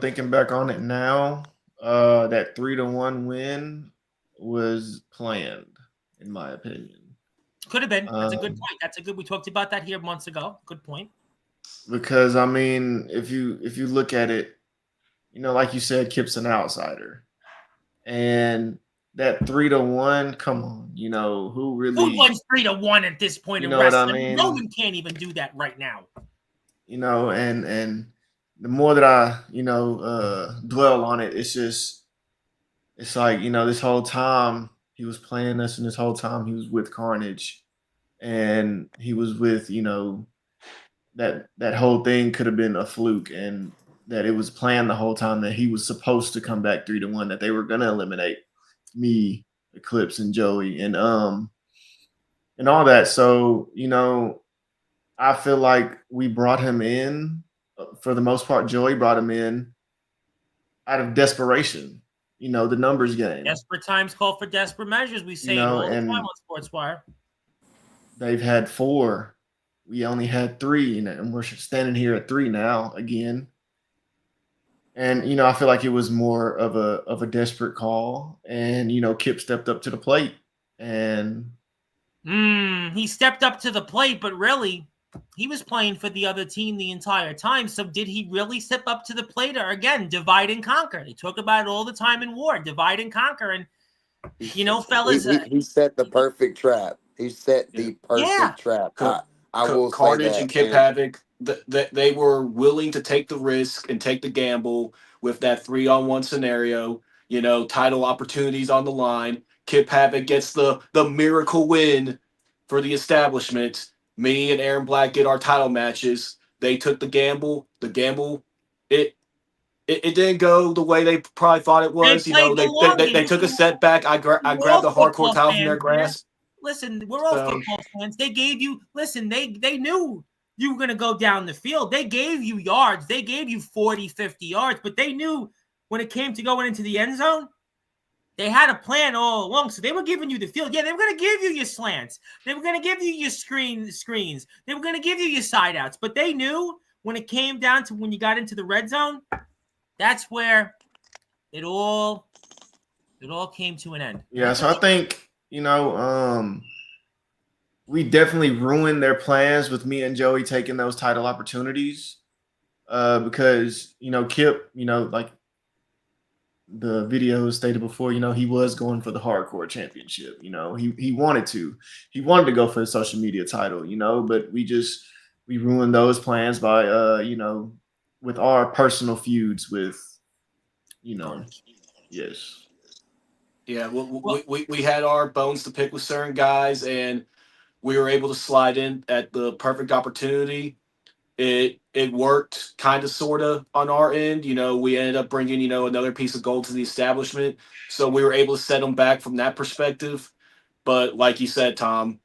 thinking back on it now, that 3-1 win was planned, in my opinion. Could have been. That's a good point. We talked about that here months ago. Good point. Because I mean, if you look at it, like you said, Kip's an outsider, and that 3-1, come on, who really? Who wins 3-1 at this point in wrestling? What I mean? Roman can't even do that right now. And the more that I dwell on it, it's like this whole time he was playing us, and this whole time he was with Carnage, and he was with that whole thing could have been a fluke, and that it was planned the whole time that he was supposed to come back 3-1, that they were gonna eliminate me, Eclipse, and Joey, and all that. So I feel like we brought him in, for the most part. Joey brought him in out of desperation. The numbers game. Desperate times call for desperate measures. We say it all the time on Sportswire. They've had 4. We only had 3, and we're standing here at 3 now again. And I feel like it was more of a desperate call, and Kip stepped up to the plate, and he stepped up to the plate, but really, he was playing for the other team the entire time. So did he really step up to the plate, or again, divide and conquer? They talk about it all the time in war, divide and conquer. And fellas, he set the perfect trap. He set the perfect trap. I will Carnage say that, and Kip Havoc, they were willing to take the risk and take the gamble with that 3-on-1 scenario. Title opportunities on the line. Kip Havoc gets the miracle win for the establishment. Me and Aaron Black get our title matches. They took the gamble. The gamble, it didn't go the way they probably thought it was. They took a setback. I grabbed the hardcore title from their grasp. Listen, we're all football fans. They gave you, they knew you were going to go down the field. They gave you yards. They gave you 40, 50 yards, but they knew when it came to going into the end zone, they had a plan all along. So they were giving you the field. Yeah, they were going to give you your slants. They were going to give you your screens. They were going to give you your side outs. But they knew when it came down to when you got into the red zone, that's where it all came to an end. Yeah, so I think, we definitely ruined their plans with me and Joey taking those title opportunities, because, Kip, like the video stated before, he was going for the hardcore championship. He wanted to go for the social media title, but we ruined those plans by, with our personal feuds with, yes. Yeah, we had our bones to pick with certain guys, and we were able to slide in at the perfect opportunity. It worked kind of sort of on our end. We ended up bringing, another piece of gold to the establishment. So we were able to set them back from that perspective. But like you said, Tom,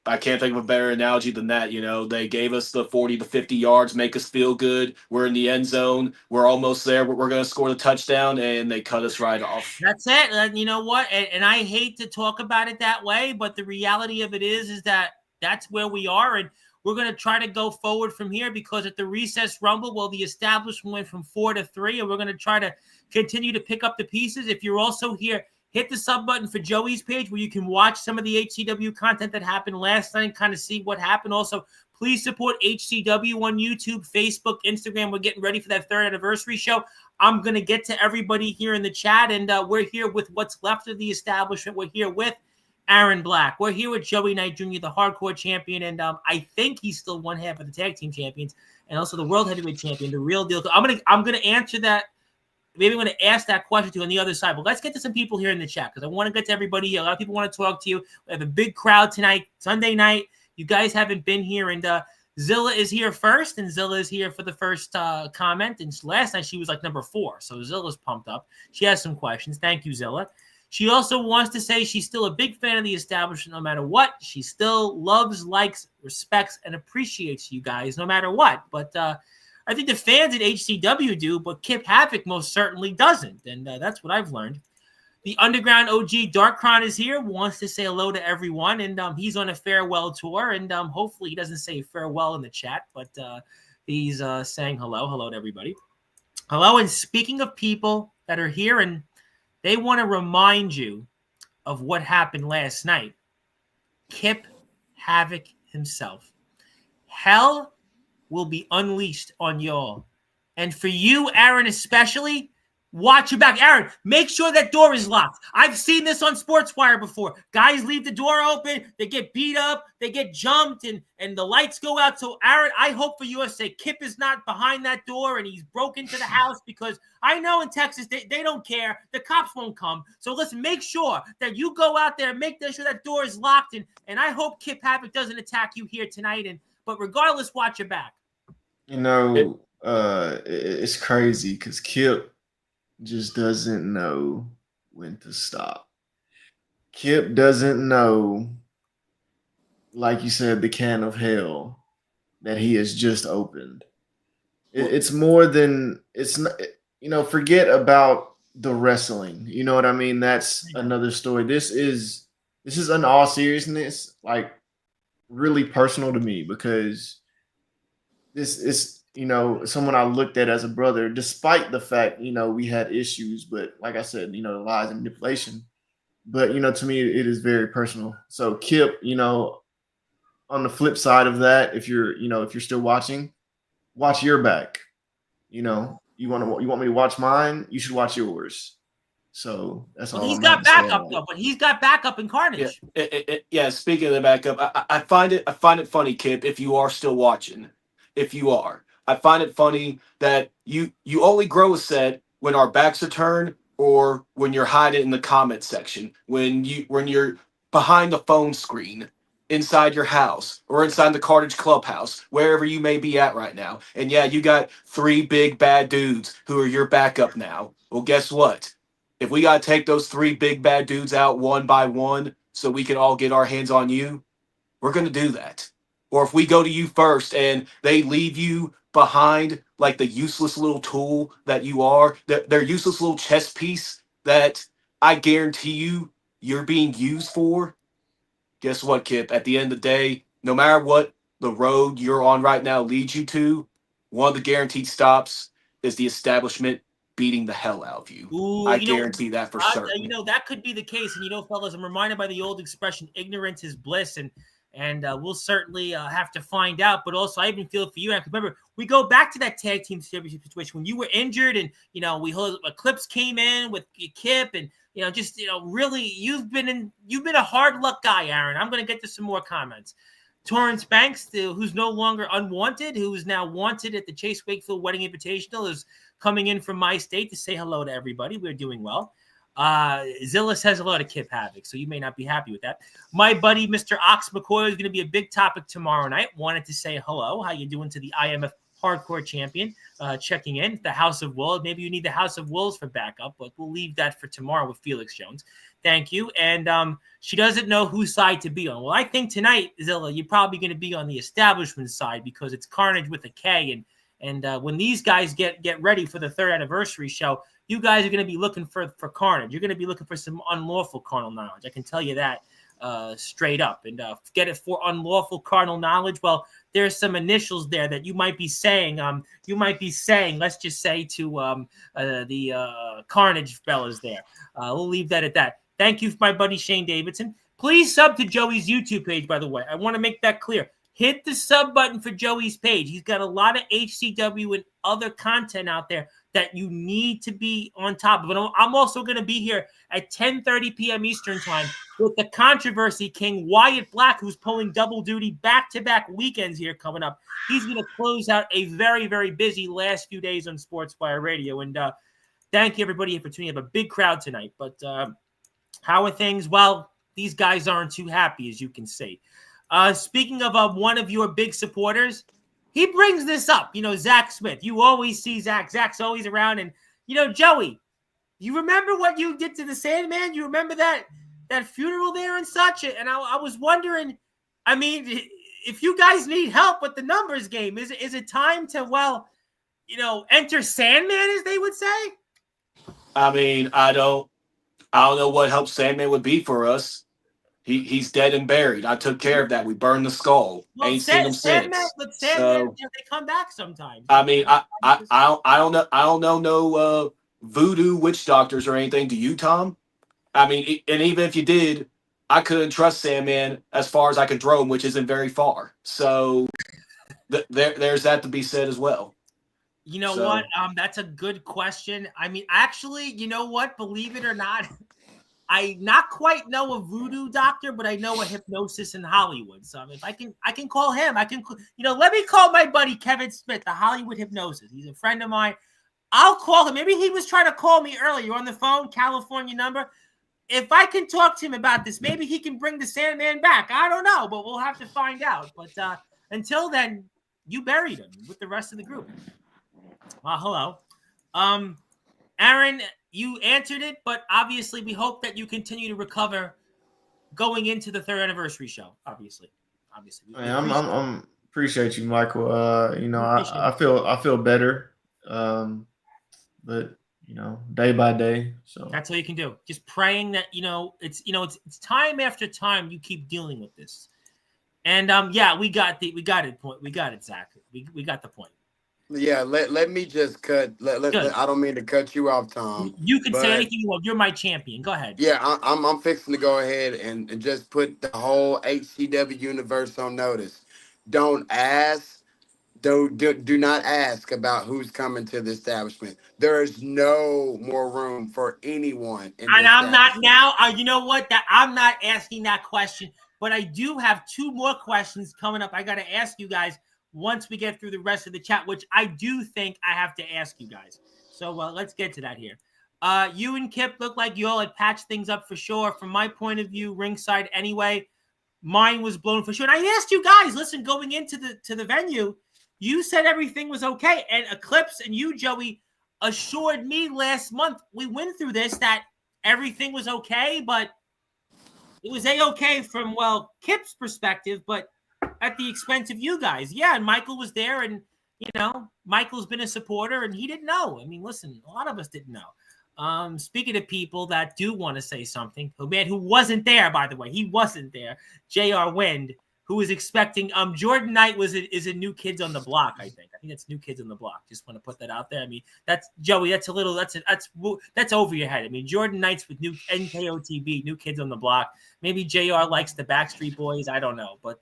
I can't think of a better analogy than that. They gave us the 40 to 50 yards, make us feel good. We're in the end zone. We're almost there. We're going to score the touchdown, and they cut us right off. That's it. And you know what? And I hate to talk about it that way, but the reality of it is that that's where we are. And we're going to try to go forward from here because at the Recess Rumble, well, the establishment went from 4 to 3, and we're going to try to continue to pick up the pieces. If you're also here, hit the sub button for Joey's page where you can watch some of the HCW content that happened last night and kind of see what happened. Also, please support HCW on YouTube, Facebook, Instagram. We're getting ready for that 3rd anniversary show. I'm going to get to everybody here in the chat, and we're here with what's left of the establishment. We're here with Aaron Black. We're here with Joey Knight Jr., the hardcore champion, and I think he's still one half of the tag team champions and also the world heavyweight champion, the real deal. I'm gonna answer that. Maybe I'm going to ask that question to you on the other side. But let's get to some people here in the chat because I want to get to everybody here. A lot of people want to talk to you. We have a big crowd tonight, Sunday night. You guys haven't been here, and Zilla is here first, and Zilla is here for the first comment. And last night she was like number 4, so Zilla's pumped up. She has some questions. Thank you, Zilla. She also wants to say she's still a big fan of the establishment no matter what. She still loves, likes, respects, and appreciates you guys no matter what. But I think the fans at HCW do, but Kip Havoc most certainly doesn't. And that's what I've learned. The Underground OG Darkron is here, wants to say hello to everyone. And he's on a farewell tour. And hopefully he doesn't say farewell in the chat, but he's saying hello. Hello to everybody. Hello. And speaking of people that are here and they want to remind you of what happened last night. Kip Havoc himself. Hell will be unleashed on y'all. And for you, Aaron, especially, watch your back. Aaron, make sure that door is locked. I've seen this on Sportswire before. Guys leave the door open. They get beat up. They get jumped, and the lights go out. So, Aaron, I hope for your sake, Kip is not behind that door and he's broke into the house because I know in Texas, they don't care. The cops won't come. So let's make sure that you go out there and make sure that door is locked. And I hope Kip Havoc doesn't attack you here tonight. But regardless, watch your back. You know, it's crazy because Kip just doesn't know when to stop. Kip doesn't know, like you said, the can of hell that he has just opened. It's more than it's not. You know, forget about the wrestling. You know what I mean? That's another story. This is in all seriousness, like really personal to me because this is, you know, someone I looked at as a brother, despite the fact, you know, we had issues, but like I said, you know, lies and manipulation. But, you know, to me, it is very personal. So Kip, you know, on the flip side of that, if you're still watching, watch your back. You know, you want me to watch mine, you should watch yours. So that's all. He's got backup though, but he's got backup in Carnage. Yeah. Speaking of the backup, I find it funny, Kip, if you are still watching. If you are, I find it funny that you only grow a set when our backs are turned or when you're hiding in the comment section, when you're behind the phone screen, inside your house or inside the Carnage Clubhouse, wherever you may be at right now. And yeah, you got 3 big bad dudes who are your backup now. Well, guess what? If we got to take those 3 big bad dudes out one by one so we can all get our hands on you, we're going to do that. Or if we go to you first and they leave you behind like the useless little tool that you are, their useless little chess piece that I guarantee you're being used for, guess what, Kip? At the end of the day, no matter what the road you're on right now leads you to, one of the guaranteed stops is the establishment beating the hell out of you. Ooh, I guarantee that for certain. You know, that could be the case. And, you know, fellas, I'm reminded by the old expression, ignorance is bliss. And we'll certainly have to find out. But also, I even feel for you. Remember, we go back to that tag team championship situation when you were injured, and you know Eclipse came in with Kip, and you know, just really, you've been a hard luck guy, Aaron. I'm going to get to some more comments. Torrance Banks, who's no longer unwanted, who is now wanted at the Chase Wakefield Wedding Invitational, is coming in from my state to say hello to everybody. We're doing well. Zilla says hello to Kip Havoc, so you may not be happy with that. My buddy, Mr. Ox McCoy, is going to be a big topic tomorrow night. Wanted to say hello. How you doing to the IMF Hardcore Champion checking in. The House of Wolves. Maybe you need the House of Wolves for backup, but we'll leave that for tomorrow with Felix Jones. Thank you. And she doesn't know whose side to be on. Well, I think tonight, Zilla, you're probably going to be on the establishment side because it's Carnage with a K. And when these guys get ready for the 3rd anniversary show, you guys are going to be looking for Carnage. You're going to be looking for some unlawful carnal knowledge. I can tell you that. straight up. And get it for unlawful carnal knowledge. Well, there's some initials there that you might be saying. Let's just say to the Carnage fellas there. We'll leave that at that. Thank you, my buddy Shane Davidson. Please sub to Joey's YouTube page, by the way. I want to make that clear. Hit the sub button for Joey's page. He's got a lot of HCW and other content out there that you need to be on top of. But I'm also going to be here at 10:30 p.m. Eastern time with the Controversy King, Wyatt Black, who's pulling double duty back-to-back weekends here coming up. He's going to close out a very, very busy last few days on Sportswire Radio. And thank you, everybody, for tuning up. A big crowd tonight. But how are things? Well, these guys aren't too happy, as you can see. Speaking of one of your big supporters, he brings this up. Zach Smith. You always see Zach. Zach's always around. And, Joey, you remember what you did to the Sandman? You remember that funeral there and such? And I was wondering, I mean, if you guys need help with the numbers game, is it time to, enter Sandman, as they would say? I mean, I don't know what help Sandman would be for us. He's dead and buried. I took care of that. We burned the skull. Well, Ain't seen him since. Sandman, they come back sometimes. I mean, I don't know. I don't know no voodoo witch doctors or anything. Do you, Tom? I mean, and even if you did, I couldn't trust Sandman as far as I could throw him, which isn't very far. So there's that to be said as well. You know what? That's a good question. I mean, actually, you know what? Believe it or not, I not quite know a voodoo doctor, but I know a hypnosis in Hollywood. So if I can call him. Let me call my buddy Kevin Smith, the Hollywood hypnosis. He's a friend of mine. I'll call him. Maybe he was trying to call me earlier on the phone, California number. If I can talk to him about this, maybe he can bring the Sandman back. I don't know, but we'll have to find out. But until then, you buried him with the rest of the group. Hello. Aaron, you answered it, but obviously we hope that you continue to recover going into the 3rd anniversary show. Obviously. I'm appreciate you, Michael. I feel better, but day by day. So that's all you can do. Just praying that it's time after time you keep dealing with this. And we got it, Zach. We got the point. Yeah, let me just cut. I don't mean to cut you off, Tom. You can say anything you want. You're my champion. Go ahead. Yeah, I'm fixing to go ahead and just put the whole HCW universe on notice. Don't ask. Do not ask about who's coming to the establishment. There is no more room for anyone. And I'm not now. You know what? I'm not asking that question, but I do have 2 more questions coming up. I got to ask you guys once we get through the rest of the chat, which I do think I have to ask you guys. So let's get to that here. You and Kip look like you all had patched things up for sure. From my point of view, ringside anyway, mine was blown for sure. And I asked you guys, listen, going into the venue, you said everything was okay. And Eclipse and you, Joey, assured me last month we went through this that everything was okay, but it was A-okay from, Kip's perspective, but at the expense of you guys. Yeah, and Michael was there, and, Michael's been a supporter, and he didn't know. I mean, listen, a lot of us didn't know. Speaking of people that do want to say something, a man who wasn't there, by the way, he wasn't there, J.R. Wind, who was expecting Jordan Knight is a New Kids on the Block, I think. I think that's New Kids on the Block. Just want to put that out there. I mean, that's Joey, that's over your head. I mean, Jordan Knight's with new NKOTB, New Kids on the Block. Maybe JR likes the Backstreet Boys, I don't know, but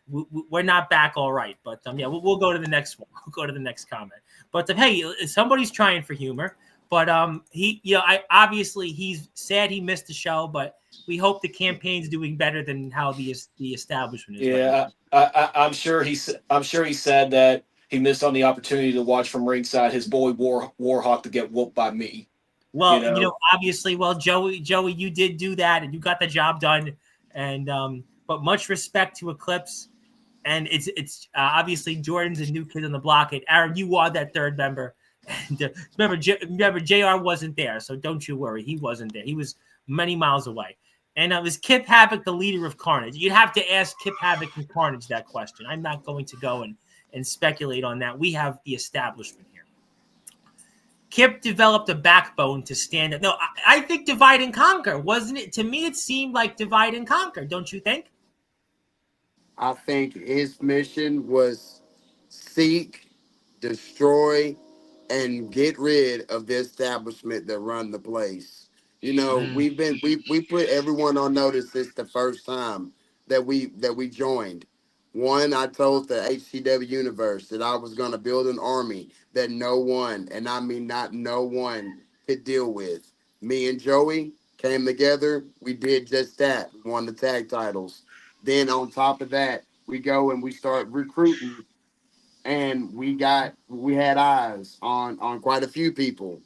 we're not back all right. But we'll go to the next one. We'll go to the next comment. But hey, somebody's trying for humor. But obviously he's sad he missed the show, but we hope the campaign's doing better than how the establishment is. Yeah, right. I'm sure he said that he missed on the opportunity to watch from ringside his boy Warhawk to get whooped by me. Well, obviously, Joey, you did do that, and you got the job done. And but much respect to Eclipse, and it's obviously Jordan's a New Kid on the Block, and Aaron, you are that 3rd member. And remember, JR wasn't there, so don't you worry. He wasn't there. He was many miles away. And it was Kip Havoc, the leader of Carnage. You'd have to ask Kip Havoc and Carnage that question. I'm not going to go and speculate on that. We have the establishment here. Kip developed a backbone to stand up. No, I think divide and conquer, wasn't it? To me, it seemed like divide and conquer. Don't you think? I think his mission was seek, destroy, and get rid of the establishment that run the place. You know, Mm. we put everyone on notice since the first time that we joined. One, I told the HCW universe that I was gonna build an army that no one, and I mean not no one, could deal with. Me and Joey came together. We did just that. We won the tag titles. Then on top of that, we go and we start recruiting, and we had eyes on quite a few people,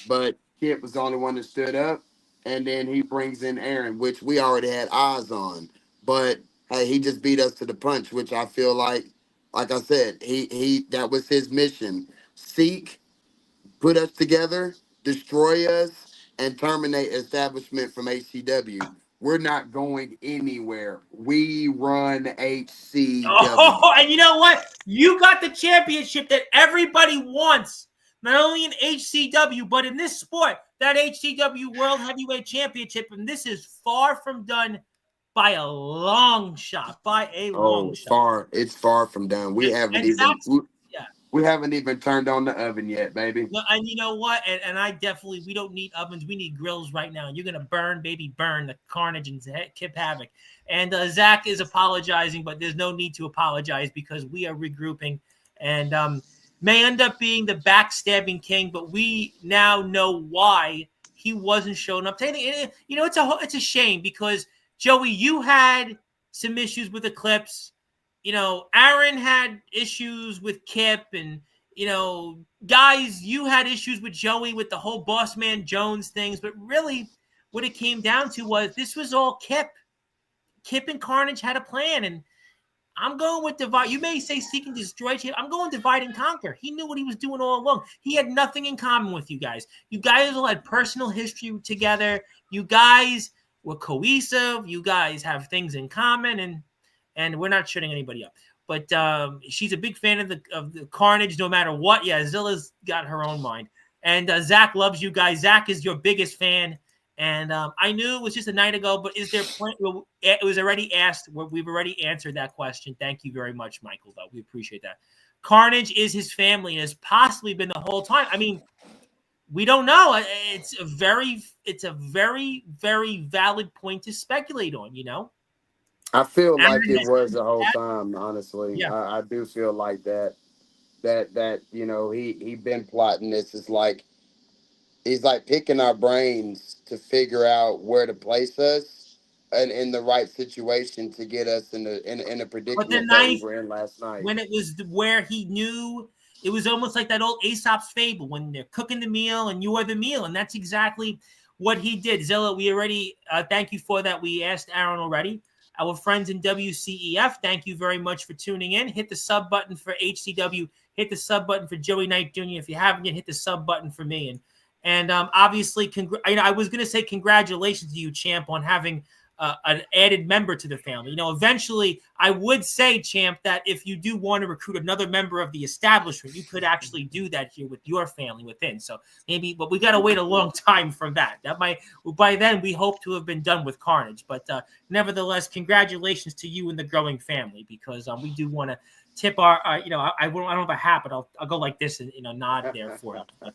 but Kip was the only one that stood up. And then he brings in Aaron, which we already had eyes on, but hey, he just beat us to the punch, which I feel like I said, he that was his mission: seek, put us together, destroy us, and terminate establishment from HCW. We're not going anywhere. We run HCW. Oh, and you know what? You got the championship that everybody wants, not only in HCW, but in this sport, that HCW World Heavyweight Championship. And this is far from done by a long shot. By a long Oh, shot. it's far from done. We haven't And even that's, yeah. we haven't even turned on the oven yet, baby. No, and you know what? And I definitely, we don't need ovens. We need grills right now. You're going to burn, baby, burn the Carnage and Kip Havoc. And Zach is apologizing, but there's no need to apologize because we are regrouping and may end up being the backstabbing king, but we now know why he wasn't showing up to anything. You know, it's a shame because, Joey, you had some issues with Eclipse. You know, Aaron had issues with Kip, and you know, guys, you had issues with Joey with the whole Boss Man Jones things, but really what it came down to was this was all Kip. Kip and Carnage had a plan, and I'm going with divide. You may say seek and destroy. I'm going divide and conquer. He knew what he was doing all along. He had nothing in common with you guys. You guys all had personal history together. You guys were cohesive. You guys have things in common, and we're not shutting anybody up. But she's a big fan of the Carnage, no matter what. Yeah, Zilla's got her own mind, and Zach loves you guys. Zach is your biggest fan, and I knew it was just a night ago. But is there plan? Well, it was already asked. We've already answered that question. Thank you very much, Michael. Though we appreciate that. Carnage is his family and has possibly been the whole time. I mean, we don't know. It's a very, very valid point to speculate on. You know. I feel Aaron like it has was the whole time, honestly. yeah. I do feel like that you know he been plotting this. It's like he's like picking our brains to figure out where to place us and in the right situation to get us in a But the predicament that we night were in last night. when it was where he knew it was almost like that old Aesop's fable when they're cooking the meal and you are the meal. And that's exactly what he did. Zilla, we already thank you for that. We asked Aaron already. Our friends in WCEF, thank you very much for tuning in. Hit the sub button for HCW. Hit the sub button for Joey Knight Jr. If you haven't yet, hit the sub button for me. And obviously, I was going to say congratulations to you, Champ, on having an added member to the family. You know, eventually, I would say, Champ, that if you do want to recruit another member of the establishment, you could actually do that here with your family within. So maybe, but we got to wait a long time from that. That might, by then, we hope to have been done with Carnage. But nevertheless, congratulations to you and the growing family, because we do want to tip our, I don't have a hat, but I'll go like this and nod there for it. But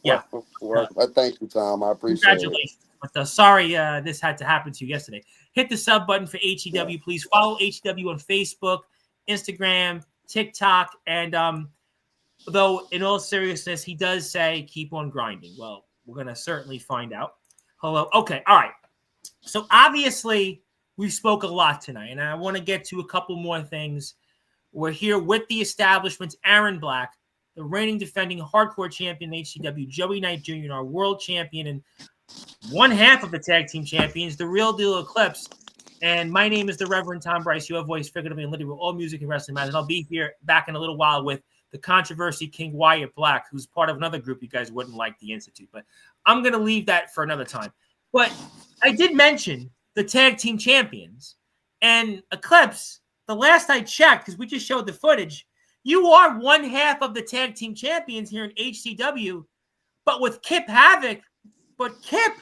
yeah. Well, thank you, Tom. I appreciate Congratulations. it. But sorry this had to happen to you yesterday. Hit the sub button for HEW. Please follow HEW on Facebook, Instagram, TikTok. And though in all seriousness, he does say keep on grinding. Well, we're going to certainly find out. Hello. Okay. All right. So obviously we spoke a lot tonight, and I want to get to a couple more things. We're here with the establishment's Aaron Black, the reigning defending hardcore champion in HCW, Joey Knight Jr., our world champion, and one half of the tag team champions, the real deal Eclipse. And my name is the Reverend Tom Bryce, your voice, figuratively and literally, with all music and wrestling matters. And I'll be here back in a little while with the controversy King Wyatt Black, who's part of another group you guys wouldn't like, the Institute. But I'm going to leave that for another time. But I did mention the tag team champions. And Eclipse, the last I checked, because we just showed the footage, you are one half of the tag team champions here in HCW, but with Kip Havoc, but Kip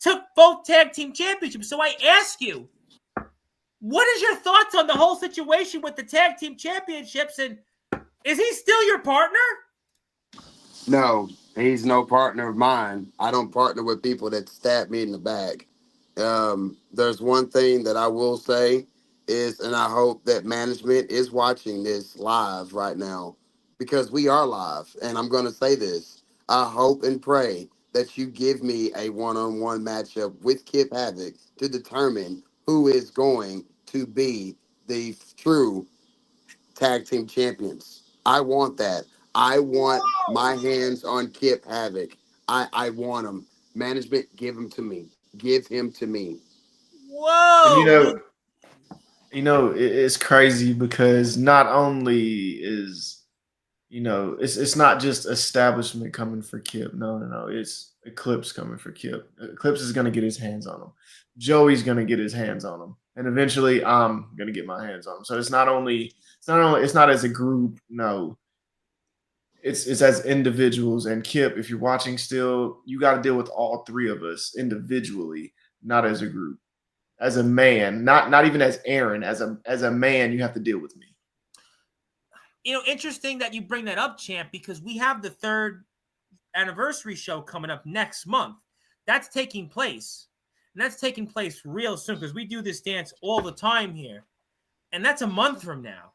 took both tag team championships. So I ask you, what is your thoughts on the whole situation with the tag team championships? And is he still your partner? No, he's no partner of mine. I don't partner with people that stab me in the back. There's one thing that I will say is, and I hope that management is watching this live right now, because we are live. And I'm going to say this. I hope and pray that you give me a one-on-one matchup with Kip Havoc to determine who is going to be the true tag team champions. I want that. I want my hands on Kip Havoc. I want him. Management, give him to me. Give him to me. And Whoa. it's crazy because not only is it's not just establishment coming for Kip. No. It's Eclipse coming for Kip. Eclipse is gonna get his hands on him. Joey's gonna get his hands on him, and eventually I'm gonna get my hands on him. So it's not as a group. No, it's as individuals. And Kip, if you're watching still, you got to deal with all three of us individually, not as a group. As a man, not even as Aaron, as a man, you have to deal with me. Interesting that you bring that up, Champ, because we have the 3rd anniversary show coming up next month. That's taking place. And that's taking place real soon because we do this dance all the time here. And that's a month from now.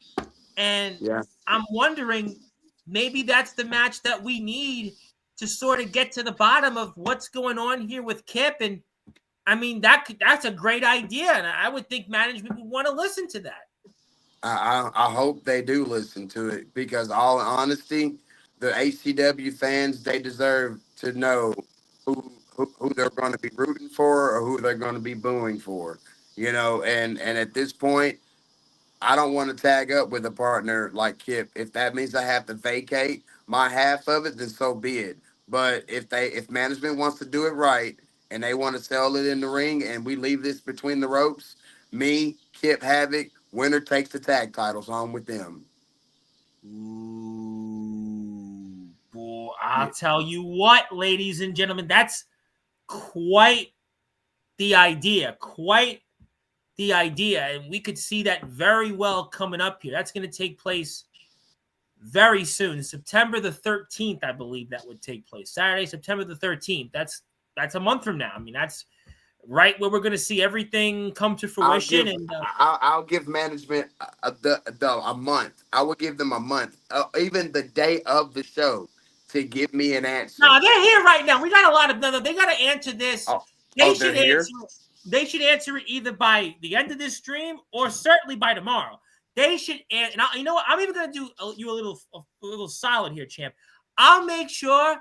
And Yeah. I'm wondering, maybe that's the match that we need to sort of get to the bottom of what's going on here with Kip. And I mean, that's a great idea. And I would think management would want to listen to that. I hope they do listen to it, because all honesty, the HCW fans, they deserve to know who they're going to be rooting for or who they're going to be booing for. And at this point, I don't want to tag up with a partner like Kip. If that means I have to vacate my half of it, then so be it. But if management wants to do it right and they want to sell it in the ring and we leave this between the ropes, me, Kip Havoc, winner takes the tag titles home with them. Ooh, boy, I'll tell you what, ladies and gentlemen, that's quite the idea. And we could see that very well coming up here. That's going to take place very soon. September the 13th, I believe that would take place. Saturday, September the 13th. That's a month from now. I mean, that's right where we're going to see everything come to fruition. I'll give management a month. I will give them a month, even the day of the show, to give me an answer. No, they're here right now. We got a lot of they got to answer this. They should answer. They should answer it either by the end of this stream or certainly by tomorrow. They should, and you know what? I'm even going to do you a little solid here, Champ. I'll make sure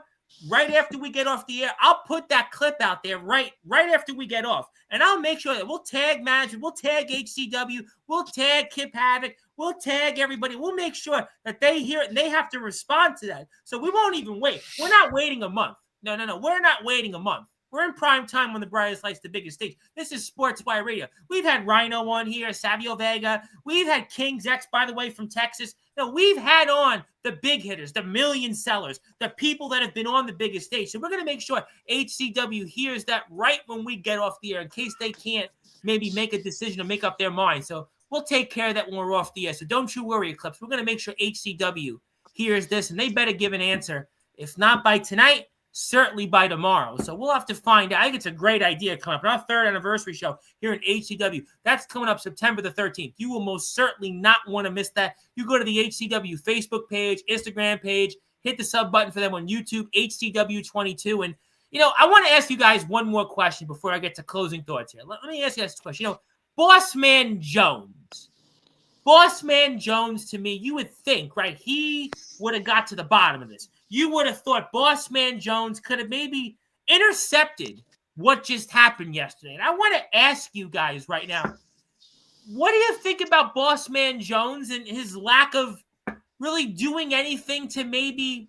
right after we get off the air, I'll put that clip out there right after we get off, and I'll make sure that we'll tag management, we'll tag HCW, we'll tag Kip Havoc, we'll tag everybody. We'll make sure that they hear it and they have to respond to that. So we won't even wait. We're not waiting a month. No. We're not waiting a month. We're in prime time on the brightest lights, the biggest stage. This is Sportzwire Radio. We've had Rhino on here, Savio Vega. We've had King's X, by the way, from Texas. No, we've had on the big hitters, the million sellers, the people that have been on the biggest stage. So we're going to make sure HCW hears that right when we get off the air in case they can't maybe make a decision or make up their mind. So we'll take care of that when we're off the air. So don't you worry, Eclipse. We're going to make sure HCW hears this, and they better give an answer. If not by tonight, certainly by tomorrow. So we'll have to find out. I think it's a great idea coming up. Our 3rd anniversary show here in HCW. That's coming up September the 13th. You will most certainly not want to miss that. You go to the HCW Facebook page, Instagram page, hit the sub button for them on YouTube, HCW22. And, I want to ask you guys one more question before I get to closing thoughts here. Let me ask you this question. Boss Man Jones, to me, you would think, right, he would have got to the bottom of this. You would have thought Boss Man Jones could have maybe intercepted what just happened yesterday. And I want to ask you guys right now, what do you think about Boss Man Jones and his lack of really doing anything to maybe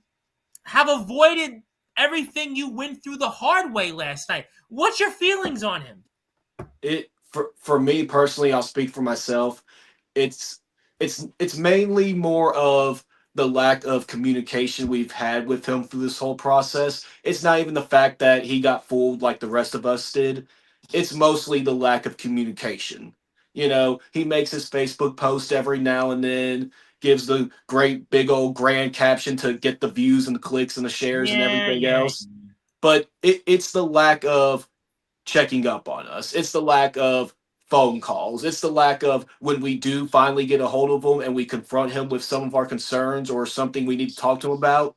have avoided everything you went through the hard way last night? What's your feelings on him? For me personally, I'll speak for myself. It's mainly more of the lack of communication we've had with him through this whole process. It's not even the fact that he got fooled like the rest of us did. It's mostly the lack of communication. You know, he makes his Facebook post every now and then, gives the great big old grand caption to get the views and the clicks and the shares and Yeah, everything yeah. else. But it's the lack of checking up on us. It's the lack of phone calls. It's the lack of when we do finally get a hold of him and we confront him with some of our concerns or something we need to talk to him about,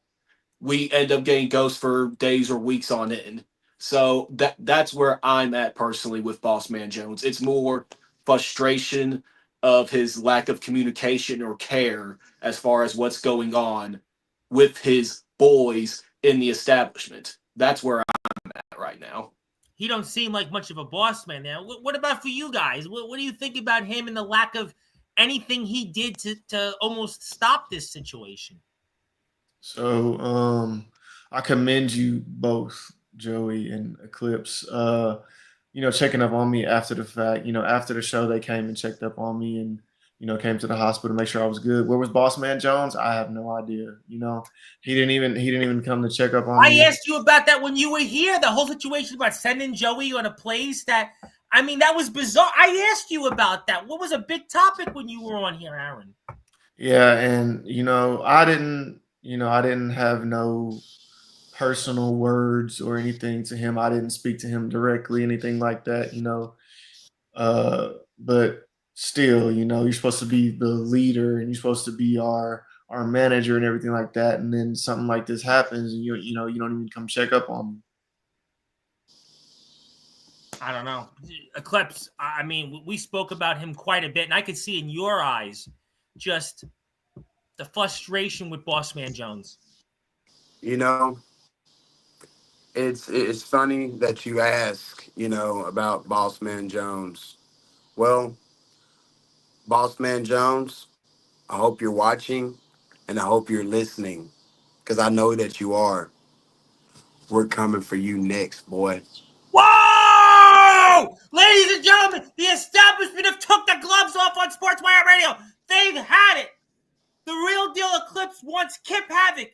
we end up getting ghosts for days or weeks on end. So that's where I'm at personally with Boss Man Jones. It's more frustration of his lack of communication or care as far as what's going on with his boys in the establishment. That's where I'm at right now. He don't seem like much of a boss man now. What about for you guys? What do you think about him and the lack of anything he did to almost stop this situation? So I commend you both, Joey and Eclipse. Checking up on me after the fact. After the show, they came and checked up on me and came to the hospital to make sure I was good. Where was Boss Man Jones? I have no idea. He didn't even come to check up on me. I asked you about that when you were here. The whole situation about sending Joey on a place that was bizarre. I asked you about that. What was a big topic when you were on here, Aaron? Yeah, and I didn't have no personal words or anything to him. I didn't speak to him directly, anything like that. But still, you're supposed to be the leader and you're supposed to be our manager and everything like that. And then something like this happens and you don't even come check up on me. I don't know. Eclipse, we spoke about him quite a bit, and I could see in your eyes just the frustration with Boss Man Jones. You know, it's funny that you ask, about Boss Man Jones. Well, Boss Man Jones, I hope you're watching and I hope you're listening because I know that you are. We're coming for you next, boy. Whoa! Ladies and gentlemen, the establishment have took the gloves off on Sportswire Radio. They've had it. The Real Deal Eclipse wants Kip Havoc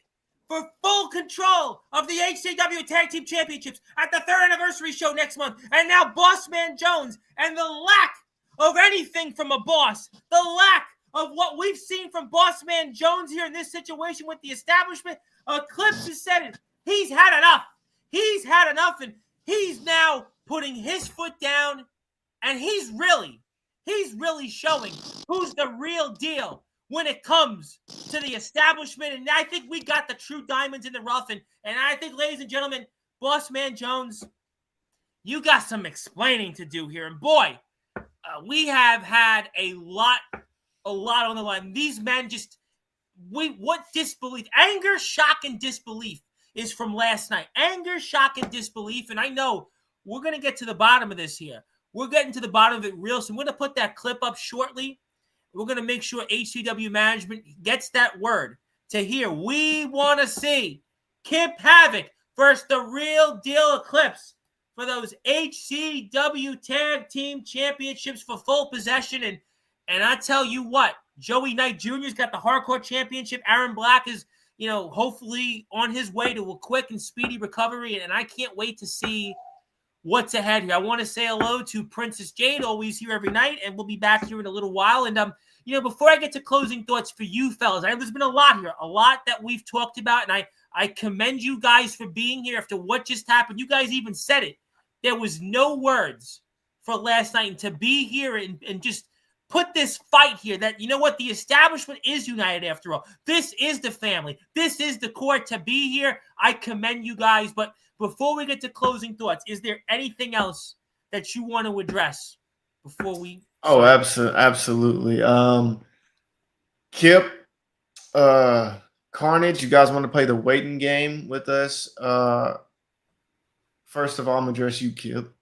for full control of the HCW Tag Team Championships at the 3rd anniversary show next month. And now Boss Man Jones and the lack of anything from a boss, the lack of what we've seen from Boss Man Jones here in this situation with the establishment, Eclipse has said it. He's had enough. He's had enough, and he's now putting his foot down, and he's really showing who's the real deal when it comes to the establishment. And I think we got the true diamonds in the rough. And I think, ladies and gentlemen, Boss Man Jones, you got some explaining to do here. And boy, we have had a lot on the line. These men what disbelief, anger, shock, and disbelief is from last night. Anger, shock, and disbelief. And I know we're going to get to the bottom of this here. We're getting to the bottom of it real soon. We're going to put that clip up shortly. We're going to make sure HCW management gets that word to hear. We want to see Kip Havoc versus the Real Deal Eclipse for those HCW Tag Team Championships for full possession. And I tell you what, Joey Knight Jr.'s got the Hardcore Championship. Aaron Black is, hopefully on his way to a quick and speedy recovery. And I can't wait to see what's ahead here. I want to say hello to Princess Jade, always here every night, and we'll be back here in a little while. And, before I get to closing thoughts for you fellas, there's been a lot here, a lot that we've talked about, and I commend you guys for being here after what just happened. You guys even said it. There was no words for last night, and to be here and just put this fight here that, you know what, the establishment is united after all. This is the family. This is the core. To be here, I commend you guys. But before we get to closing thoughts, is there anything else that you want to address before we... Oh, absolutely. Kip, Carnage, you guys want to play the waiting game with us? First of all, I'm going to address you, Kip.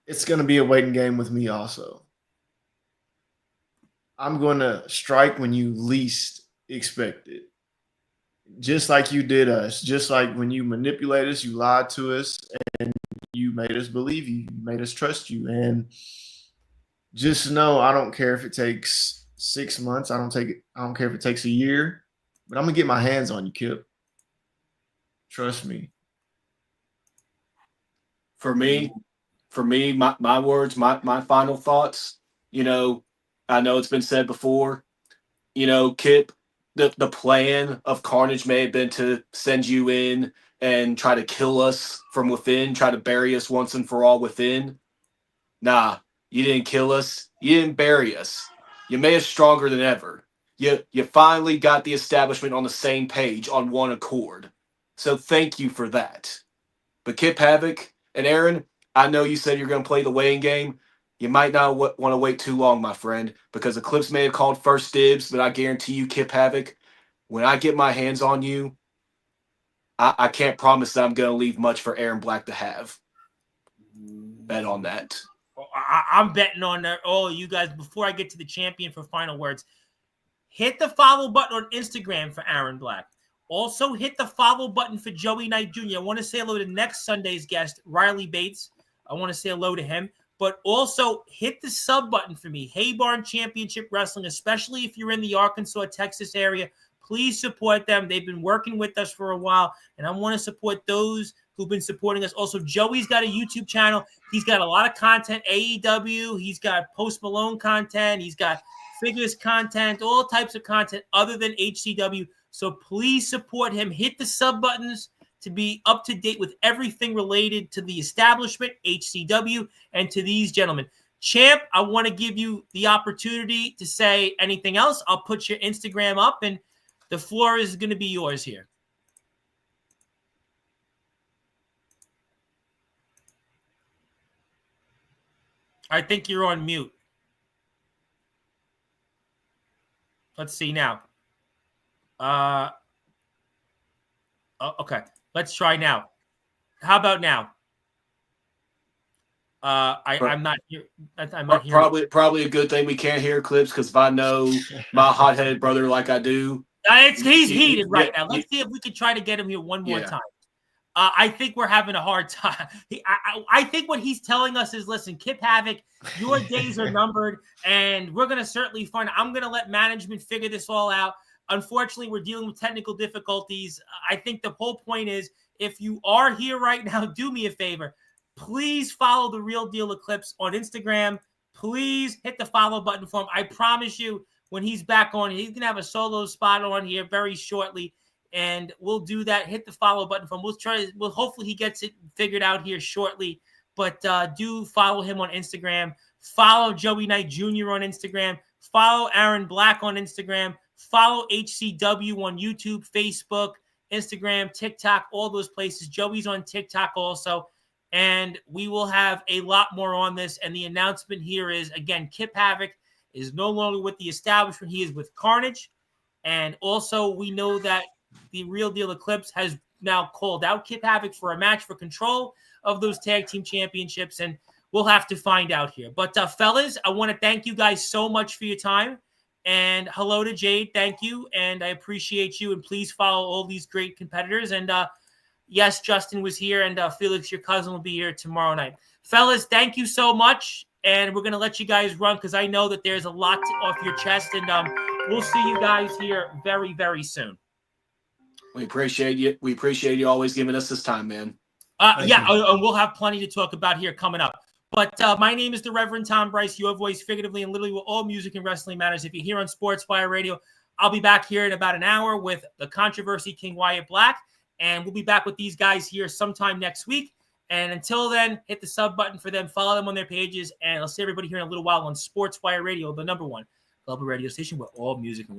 It's going to be a waiting game with me also. I'm going to strike when you least expect it. Just like you did us. Just like when you manipulated us, you lied to us, and you made us believe you. You made us trust you. And just know I don't care if it takes 6 months. I don't care if it takes a year, but I'm gonna get my hands on you, Kip. Trust me. For me, my words, my final thoughts. You know, I know it's been said before. Kip, the plan of Carnage may have been to send you in and try to kill us from within, try to bury us once and for all within. Nah, you didn't kill us. You didn't bury us. You made us stronger than ever. You finally got the establishment on the same page on one accord. So thank you for that. But Kip Havoc and Aaron, I know you said you're going to play the weighing game. You might not want to wait too long, my friend, because Eclipse may have called first dibs, but I guarantee you, Kip Havoc, when I get my hands on you, I can't promise that I'm going to leave much for Aaron Black to have. Bet on that. I'm betting on all you guys. Before I get to the champion for final words, hit the follow button on Instagram for Aaron Black. Also, hit the follow button for Joey Knight Jr. I want to say hello to next Sunday's guest, Riley Bates. I want to say hello to him. But also, hit the sub button for me, Hay Barn Championship Wrestling, especially if you're in the Arkansas, Texas area. Please support them. They've been working with us for a while, and I want to support those who've been supporting us. Also, Joey's got a YouTube channel. He's got a lot of content, AEW. He's got Post Malone content. He's got figures content, all types of content other than HCW. So please support him. Hit the sub buttons to be up to date with everything related to the establishment, HCW, and to these gentlemen. Champ, I want to give you the opportunity to say anything else. I'll put your Instagram up, and the floor is going to be yours here. I think you're on mute. Let's see now. Okay. Let's try now. How about now? I'm not here. I'm not here. Probably a good thing we can't hear clips, because if I know my hot-headed brother like I do, he's heated right now. Let's see if we can try to get him here one more time. I think we're having a hard time. I think what he's telling us is, listen, Kip Havoc, your days are numbered, and we're going to certainly find. I'm going to let management figure this all out. Unfortunately, we're dealing with technical difficulties. I think the whole point is, if you are here right now, do me a favor. Please follow The Real Deal Eclipse on Instagram. Please hit the follow button for him. I promise you, when he's back on, he's going to have a solo spot on here very shortly. And we'll do that. Hit the follow button from. We'll hopefully he gets it figured out here shortly. But do follow him on Instagram. Follow Joey Knight Jr. on Instagram. Follow Aaron Black on Instagram. Follow HCW on YouTube, Facebook, Instagram, TikTok, all those places. Joey's on TikTok also. And we will have a lot more on this. And the announcement here is, again, Kip Havoc is no longer with the establishment. He is with Carnage. And also, we know that the Real Deal Eclipse has now called out Kip Havoc for a match for control of those tag team championships, and we'll have to find out here. But fellas, I want to thank you guys so much for your time, and hello to Jade. Thank you, and I appreciate you, and please follow all these great competitors. And yes, Justin was here, and Felix, your cousin, will be here tomorrow night. Fellas, thank you so much, and we're going to let you guys run because I know that there's a lot off your chest, and we'll see you guys here very, very soon. We appreciate you. We appreciate you always giving us this time, man. And we'll have plenty to talk about here coming up. But my name is the Reverend Tom Bryce, your voice figuratively and literally with all music and wrestling matters. If you're here on Sportswire Radio, I'll be back here in about an hour with the Controversy King Wyatt Black, and we'll be back with these guys here sometime next week. And until then, hit the sub button for them, follow them on their pages, and I'll see everybody here in a little while on Sportswire Radio, the #1 global radio station with all music and